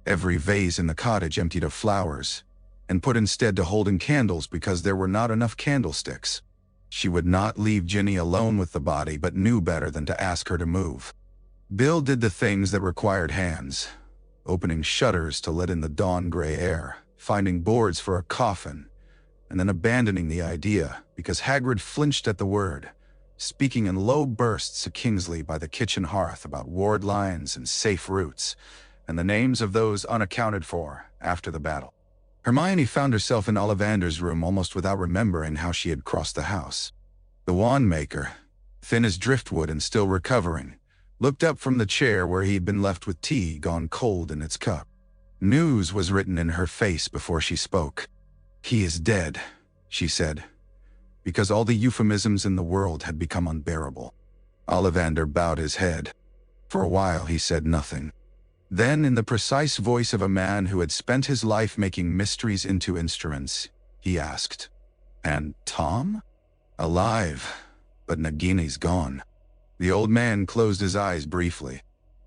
every vase in the cottage emptied of flowers, and put instead to holding candles because there were not enough candlesticks. She would not leave Ginny alone with the body, but knew better than to ask her to move. Bill did the things that required hands, opening shutters to let in the dawn-gray air, finding boards for a coffin, and then abandoning the idea because Hagrid flinched at the word, speaking in low bursts to Kingsley by the kitchen hearth about ward lines and safe routes, and the names of those unaccounted for after the battle. Hermione found herself in Ollivander's room almost without remembering how she had crossed the house. The wand maker, thin as driftwood and still recovering, looked up from the chair where he had been left with tea gone cold in its cup. News was written in her face before she spoke. "He is dead," she said, because all the euphemisms in the world had become unbearable. Ollivander bowed his head. For a while he said nothing. Then, in the precise voice of a man who had spent his life making mysteries into instruments, he asked, "And Tom?" "Alive, but Nagini's gone." The old man closed his eyes briefly.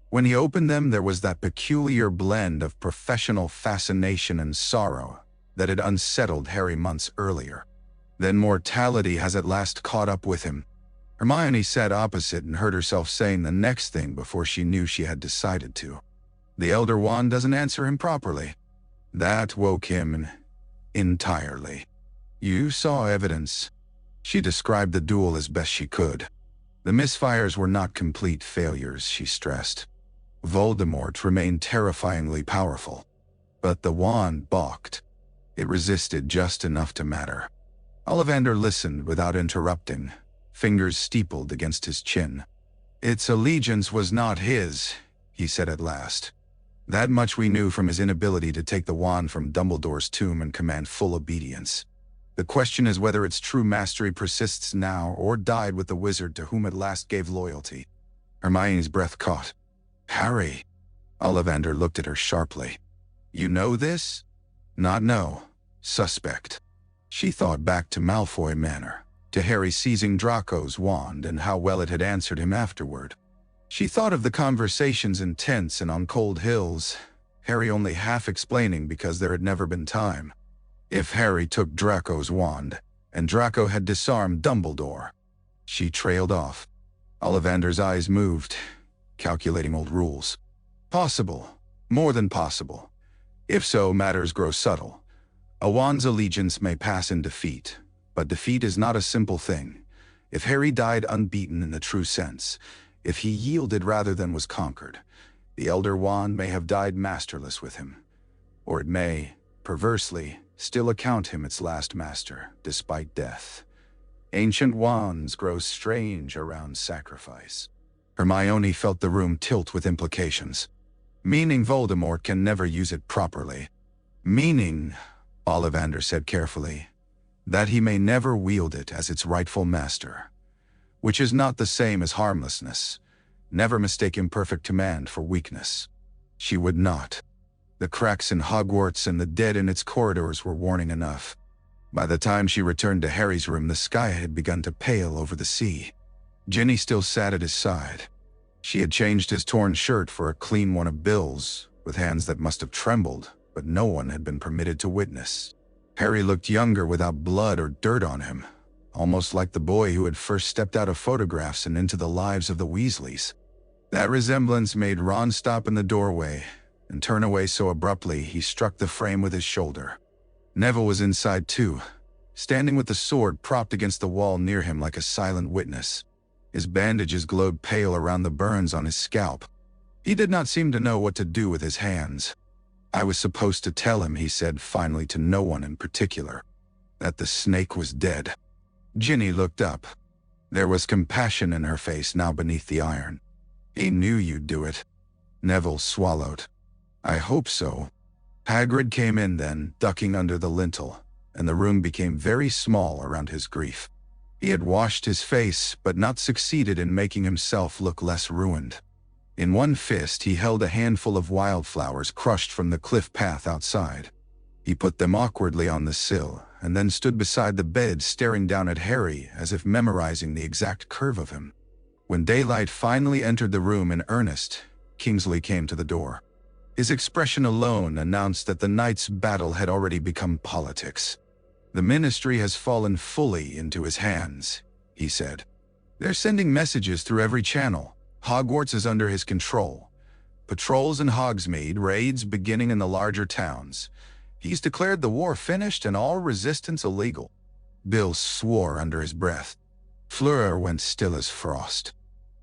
When he opened them, there was that peculiar blend of professional fascination and sorrow that had unsettled Harry months earlier. Then mortality has at last caught up with him. Hermione sat opposite and heard herself saying the next thing before she knew she had decided to. "The Elder Wand doesn't answer him properly." That woke him entirely. "You saw evidence." She described the duel as best she could. The misfires were not complete failures, she stressed. Voldemort remained terrifyingly powerful, but the wand balked. It resisted just enough to matter. Ollivander listened without interrupting, fingers steepled against his chin. "Its allegiance was not his," he said at last. "That much we knew from his inability to take the wand from Dumbledore's tomb and command full obedience. The question is whether its true mastery persists now or died with the wizard to whom it last gave loyalty." Hermione's breath caught. "Harry." Ollivander looked at her sharply. "You know this?" "Not know. Suspect." She thought back to Malfoy Manor, to Harry seizing Draco's wand and how well it had answered him afterward. She thought of the conversations in tents and on cold hills, Harry only half explaining because there had never been time. If Harry took Draco's wand, and Draco had disarmed Dumbledore. She trailed off. Ollivander's eyes moved, calculating old rules. Possible. More than possible. If so, matters grow subtle. A wand's allegiance may pass in defeat, but defeat is not a simple thing. If Harry died unbeaten in the true sense, if he yielded rather than was conquered, the Elder Wand may have died masterless with him. Or it may, perversely, still account him its last master, despite death. Ancient wands grow strange around sacrifice. Hermione felt the room tilt with implications. Meaning Voldemort can never use it properly. Meaning, Ollivander said carefully, that he may never wield it as its rightful master. Which is not the same as harmlessness. Never mistake imperfect command for weakness. She would not. The cracks in Hogwarts and the dead in its corridors were warning enough. By the time she returned to Harry's room, the sky had begun to pale over the sea. Ginny still sat at his side. She had changed his torn shirt for a clean one of Bill's, with hands that must have trembled, but no one had been permitted to witness. Harry looked younger without blood or dirt on him, almost like the boy who had first stepped out of photographs and into the lives of the Weasleys. That resemblance made Ron stop in the doorway and turn away so abruptly he struck the frame with his shoulder. Neville was inside too, standing with the sword propped against the wall near him like a silent witness. His bandages glowed pale around the burns on his scalp. He did not seem to know what to do with his hands. "I was supposed to tell him," he said finally to no one in particular, "that the snake was dead." Ginny looked up. There was compassion in her face now beneath the iron. "He knew you'd do it." Neville swallowed. "I hope so." Hagrid came in then, ducking under the lintel, and the room became very small around his grief. He had washed his face, but not succeeded in making himself look less ruined. In one fist he held a handful of wildflowers crushed from the cliff path outside. He put them awkwardly on the sill, and then stood beside the bed staring down at Harry as if memorizing the exact curve of him. When daylight finally entered the room in earnest, Kingsley came to the door. His expression alone announced that the night's battle had already become politics. "The Ministry has fallen fully into his hands," he said. "They're sending messages through every channel. Hogwarts is under his control. Patrols in Hogsmeade, raids beginning in the larger towns. He's declared the war finished and all resistance illegal." Bill swore under his breath. Fleur went still as frost.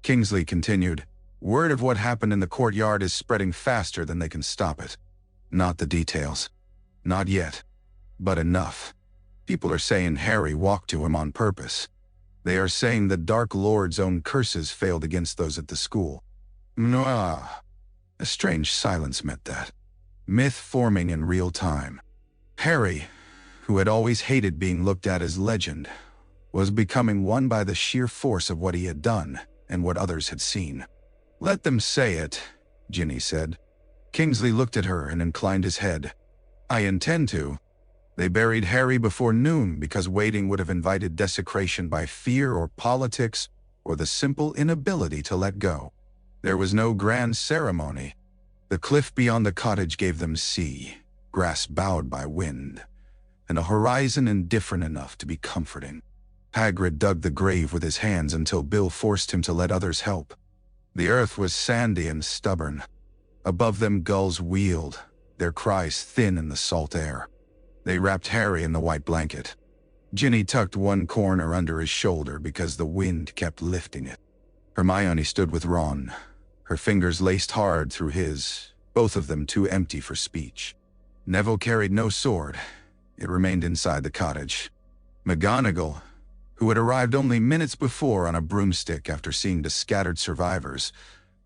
Kingsley continued, "Word of what happened in the courtyard is spreading faster than they can stop it. Not the details. Not yet. But enough. People are saying Harry walked to him on purpose. They are saying the Dark Lord's own curses failed against those at the school." Mwah. A strange silence met that. Myth forming in real time. Harry, who had always hated being looked at as legend, was becoming one by the sheer force of what he had done and what others had seen. "Let them say it," Ginny said. Kingsley looked at her and inclined his head. "I intend to. They buried Harry before noon because waiting would have invited desecration by fear or politics or the simple inability to let go. There was no grand ceremony. The cliff beyond the cottage gave them sea, grass bowed by wind, and a horizon indifferent enough to be comforting." Hagrid dug the grave with his hands until Bill forced him to let others help. The earth was sandy and stubborn. Above them gulls wheeled, their cries thin in the salt air. They wrapped Harry in the white blanket. Ginny tucked one corner under his shoulder because the wind kept lifting it. Hermione stood with Ron, her fingers laced hard through his, both of them too empty for speech. Neville carried no sword. It remained inside the cottage. McGonagall, who had arrived only minutes before on a broomstick after seeing the scattered survivors,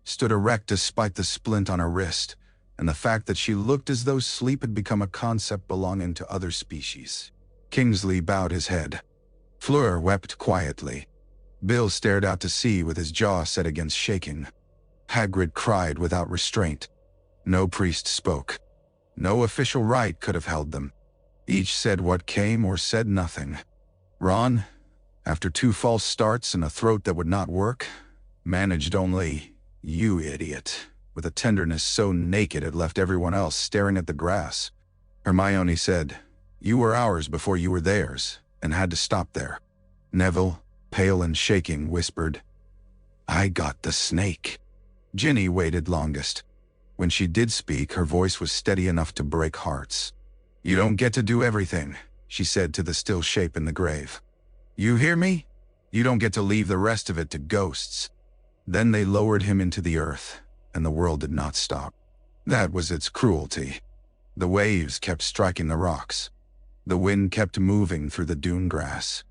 stood erect despite the splint on her wrist and the fact that she looked as though sleep had become a concept belonging to other species. Kingsley bowed his head. Fleur wept quietly. Bill stared out to sea with his jaw set against shaking. Hagrid cried without restraint. No priest spoke. No official rite could have held them. Each said what came or said nothing. Ron, after 2 false starts and a throat that would not work, managed only, "You idiot," with a tenderness so naked it left everyone else staring at the grass. Hermione said, "You were ours before you were theirs, and had to stop there." Neville, pale and shaking, whispered, "I got the snake." Ginny waited longest. When she did speak, her voice was steady enough to break hearts. "You don't get to do everything," she said to the still shape in the grave. "You hear me? You don't get to leave the rest of it to ghosts." Then they lowered him into the earth, and the world did not stop. That was its cruelty. The waves kept striking the rocks. The wind kept moving through the dune grass.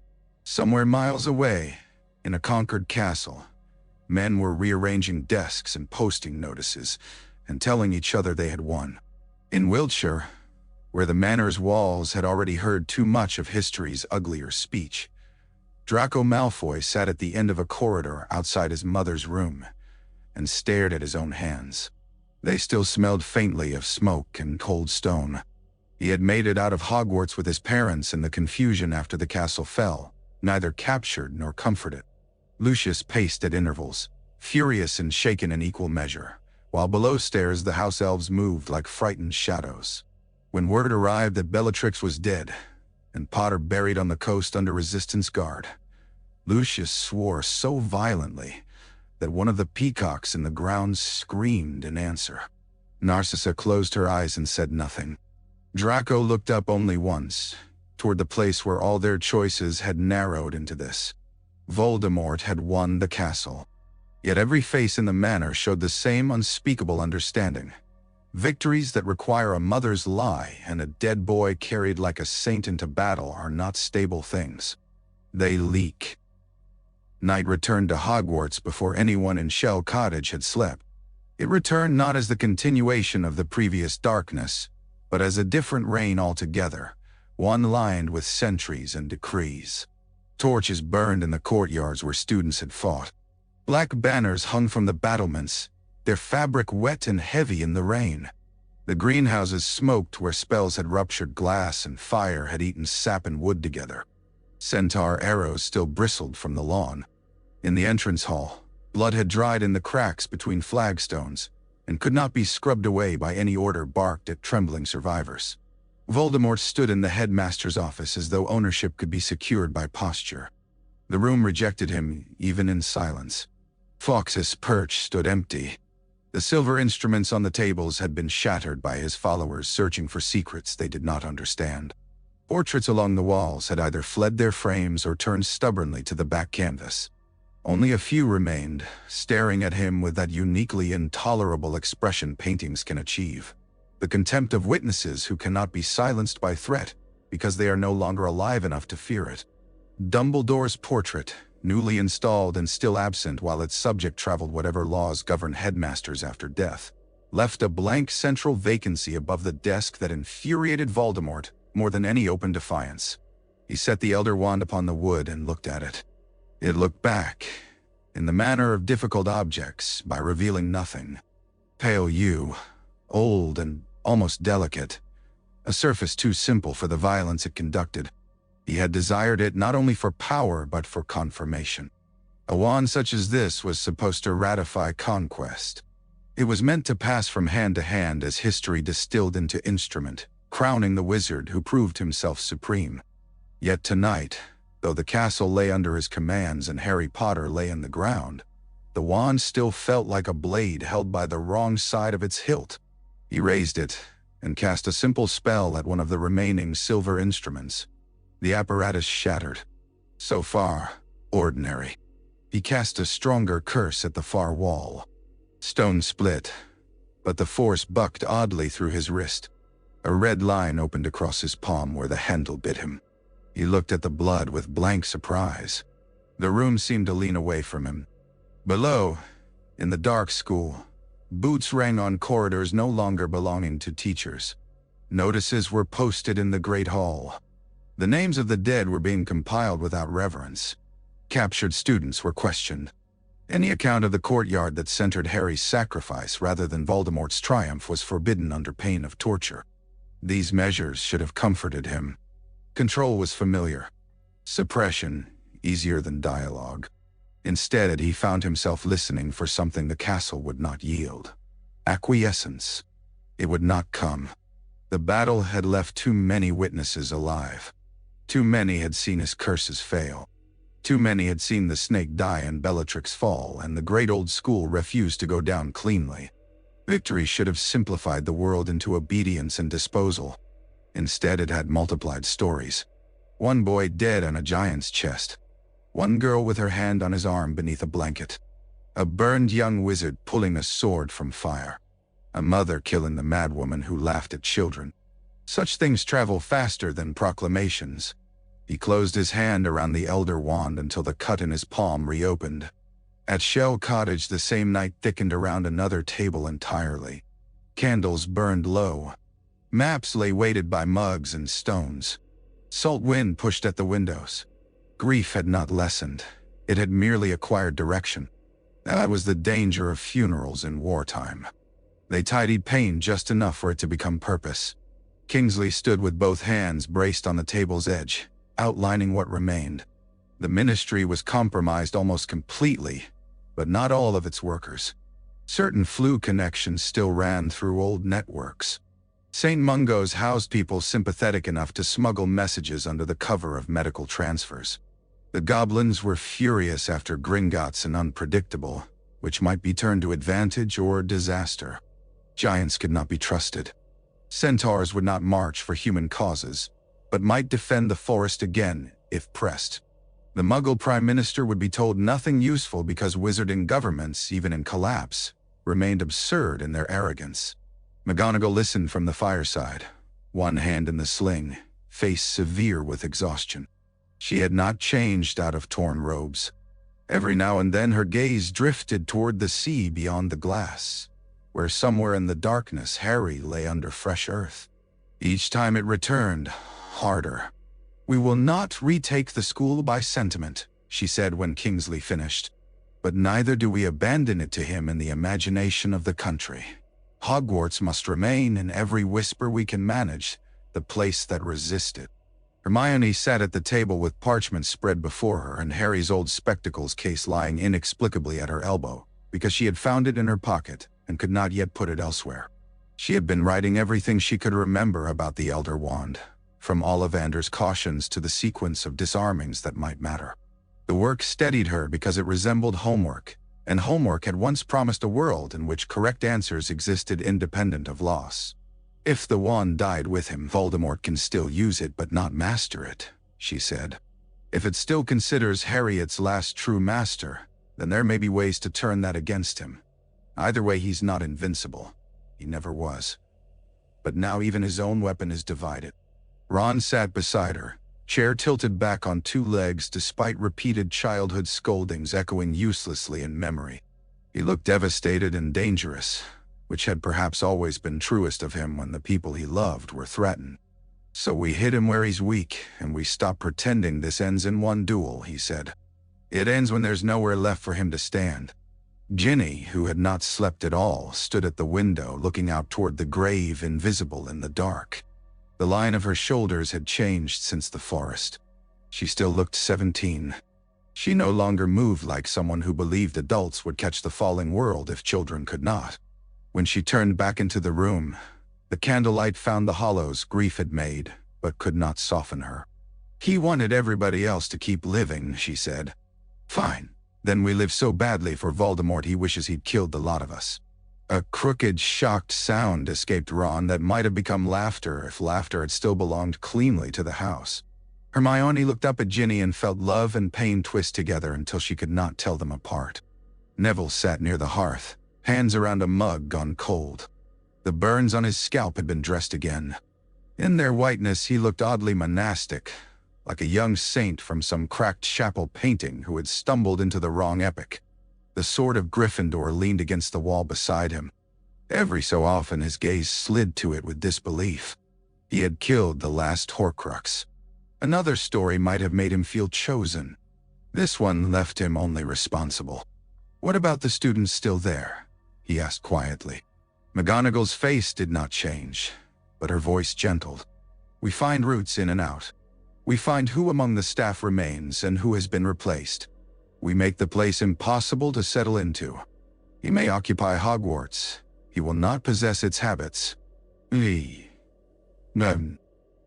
Somewhere miles away, in a conquered castle, men were rearranging desks and posting notices, and telling each other they had won. In Wiltshire, where the manor's walls had already heard too much of history's uglier speech, Draco Malfoy sat at the end of a corridor outside his mother's room and stared at his own hands. They still smelled faintly of smoke and cold stone. He had made it out of Hogwarts with his parents in the confusion after the castle fell, neither captured nor comforted. Lucius paced at intervals, furious and shaken in equal measure, while below stairs the house elves moved like frightened shadows. When word arrived that Bellatrix was dead, and Potter buried on the coast under Resistance guard, Lucius swore so violently that one of the peacocks in the grounds screamed in answer. Narcissa closed her eyes and said nothing. Draco looked up only once, toward the place where all their choices had narrowed into this. Voldemort had won the castle. Yet every face in the manor showed the same unspeakable understanding. Victories that require a mother's lie and a dead boy carried like a saint into battle are not stable things. They leak. Night returned to Hogwarts before anyone in Shell Cottage had slept. It returned not as the continuation of the previous darkness, but as a different reign altogether, one lined with sentries and decrees. Torches burned in the courtyards where students had fought. Black banners hung from the battlements, their fabric wet and heavy in the rain. The greenhouses smoked where spells had ruptured glass and fire had eaten sap and wood together. Centaur arrows still bristled from the lawn. In the entrance hall, blood had dried in the cracks between flagstones and could not be scrubbed away by any order barked at trembling survivors. Voldemort stood in the headmaster's office as though ownership could be secured by posture. The room rejected him, even in silence. Fawkes' perch stood empty. The silver instruments on the tables had been shattered by his followers searching for secrets they did not understand. Portraits along the walls had either fled their frames or turned stubbornly to the back canvas. Only a few remained, staring at him with that uniquely intolerable expression paintings can achieve. The contempt of witnesses who cannot be silenced by threat because they are no longer alive enough to fear it. Dumbledore's portrait, newly installed and still absent while its subject traveled whatever laws govern headmasters after death, left a blank central vacancy above the desk that infuriated Voldemort more than any open defiance. He set the Elder Wand upon the wood and looked at it. It looked back, in the manner of difficult objects, by revealing nothing. Pale hue, old and almost delicate, a surface too simple for the violence it conducted. He had desired it not only for power but for confirmation. A wand such as this was supposed to ratify conquest. It was meant to pass from hand to hand as history distilled into instrument, crowning the wizard who proved himself supreme. Yet tonight, though the castle lay under his commands and Harry Potter lay in the ground, the wand still felt like a blade held by the wrong side of its hilt. He raised it and cast a simple spell at one of the remaining silver instruments. The apparatus shattered. So far, ordinary. He cast a stronger curse at the far wall. Stone split, but the force bucked oddly through his wrist. A red line opened across his palm where the handle bit him. He looked at the blood with blank surprise. The room seemed to lean away from him. Below, in the dark school, boots rang on corridors no longer belonging to teachers. Notices were posted in the great hall. The names of the dead were being compiled without reverence. Captured students were questioned. Any account of the courtyard that centered Harry's sacrifice rather than Voldemort's triumph was forbidden under pain of torture. These measures should have comforted him. Control was familiar. Suppression, easier than dialogue. Instead, he found himself listening for something the castle would not yield. Acquiescence. It would not come. The battle had left too many witnesses alive. Too many had seen his curses fail. Too many had seen the snake die and Bellatrix fall, and the great old school refuse to go down cleanly. Victory should have simplified the world into obedience and disposal. Instead, it had multiplied stories. One boy dead on a giant's chest. One girl with her hand on his arm beneath a blanket. A burned young wizard pulling a sword from fire. A mother killing the madwoman who laughed at children. Such things travel faster than proclamations. He closed his hand around the Elder Wand until the cut in his palm reopened. At Shell Cottage the same night thickened around another table entirely. Candles burned low. Maps lay weighted by mugs and stones. Salt wind pushed at the windows. Grief had not lessened. It had merely acquired direction. That was the danger of funerals in wartime. They tidied pain just enough for it to become purpose. Kingsley stood with both hands braced on the table's edge, outlining what remained. The ministry was compromised almost completely, but not all of its workers. Certain flu connections still ran through old networks. St. Mungo's housed people sympathetic enough to smuggle messages under the cover of medical transfers. The goblins were furious after Gringotts and unpredictable, which might be turned to advantage or disaster. Giants could not be trusted. Centaurs would not march for human causes, but might defend the forest again if pressed. The Muggle Prime Minister would be told nothing useful because wizarding governments, even in collapse, remained absurd in their arrogance. McGonagall listened from the fireside, one hand in the sling, face severe with exhaustion. She had not changed out of torn robes. Every now and then her gaze drifted toward the sea beyond the glass, where somewhere in the darkness Harry lay under fresh earth. Each time it returned, harder. "We will not retake the school by sentiment," she said when Kingsley finished. "But neither do we abandon it to him in the imagination of the country. Hogwarts must remain in every whisper we can manage, the place that resisted." Hermione sat at the table with parchment spread before her and Harry's old spectacles case lying inexplicably at her elbow, because she had found it in her pocket and could not yet put it elsewhere. She had been writing everything she could remember about the Elder Wand, from Ollivander's cautions to the sequence of disarmings that might matter. The work steadied her because it resembled homework, and homework had once promised a world in which correct answers existed independent of loss. "If the wand died with him, Voldemort can still use it but not master it," she said. "If it still considers Harry its last true master, then there may be ways to turn that against him. Either way, he's not invincible. He never was. But now even his own weapon is divided." Ron sat beside her, chair tilted back on two legs despite repeated childhood scoldings echoing uselessly in memory. He looked devastated and dangerous, which had perhaps always been truest of him when the people he loved were threatened. "So we hit him where he's weak, and we stop pretending this ends in one duel," he said. "It ends when there's nowhere left for him to stand." Ginny, who had not slept at all, stood at the window looking out toward the grave invisible in the dark. The line of her shoulders had changed since the forest. She still looked 17. She no longer moved like someone who believed adults would catch the falling world if children could not. When she turned back into the room, the candlelight found the hollows grief had made, but could not soften her. "He wanted everybody else to keep living," she said. "Fine. Then we live so badly for Voldemort he wishes he'd killed the lot of us." A crooked, shocked sound escaped Ron that might have become laughter if laughter had still belonged cleanly to the house. Hermione looked up at Ginny and felt love and pain twist together until she could not tell them apart. Neville sat near the hearth, hands around a mug gone cold. The burns on his scalp had been dressed again. In their whiteness he looked oddly monastic, like a young saint from some cracked chapel painting who had stumbled into the wrong epoch. The sword of Gryffindor leaned against the wall beside him. Every so often his gaze slid to it with disbelief. He had killed the last Horcrux. Another story might have made him feel chosen. This one left him only responsible. "What about the students still there?" he asked quietly. McGonagall's face did not change, but her voice gentled. "We find roots in and out. We find who among the staff remains and who has been replaced. We make the place impossible to settle into. He may occupy Hogwarts. He will not possess its habits."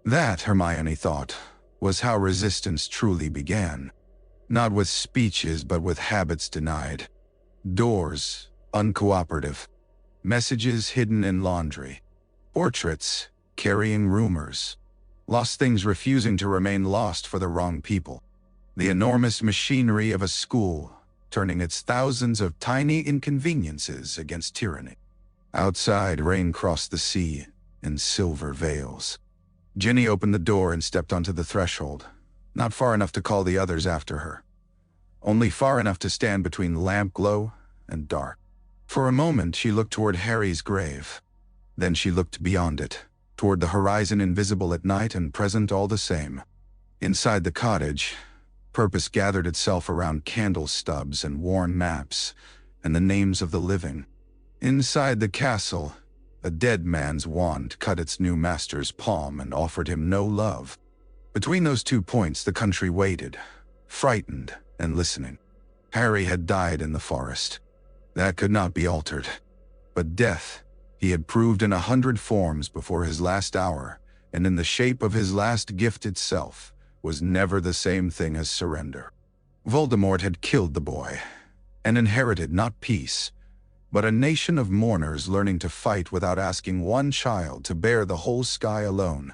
That, Hermione thought, was how resistance truly began. Not with speeches, but with habits denied. Doors, uncooperative. Messages hidden in laundry. Portraits, carrying rumors. Lost things refusing to remain lost for the wrong people. The enormous machinery of a school, turning its thousands of tiny inconveniences against tyranny. Outside, rain crossed the sea in silver veils. Ginny opened the door and stepped onto the threshold, not far enough to call the others after her. Only far enough to stand between lamp glow and dark. For a moment she looked toward Harry's grave. Then she looked beyond it, toward the horizon invisible at night and present all the same. Inside the cottage, purpose gathered itself around candle stubs and worn maps, and the names of the living. Inside the castle, a dead man's wand cut its new master's palm and offered him no love. Between those 2 points, the country waited, frightened and listening. Harry had died in the forest. That could not be altered. But death, he had proved in 100 forms before his last hour, and in the shape of his last gift itself, was never the same thing as surrender. Voldemort had killed the boy, and inherited not peace, but a nation of mourners learning to fight without asking one child to bear the whole sky alone.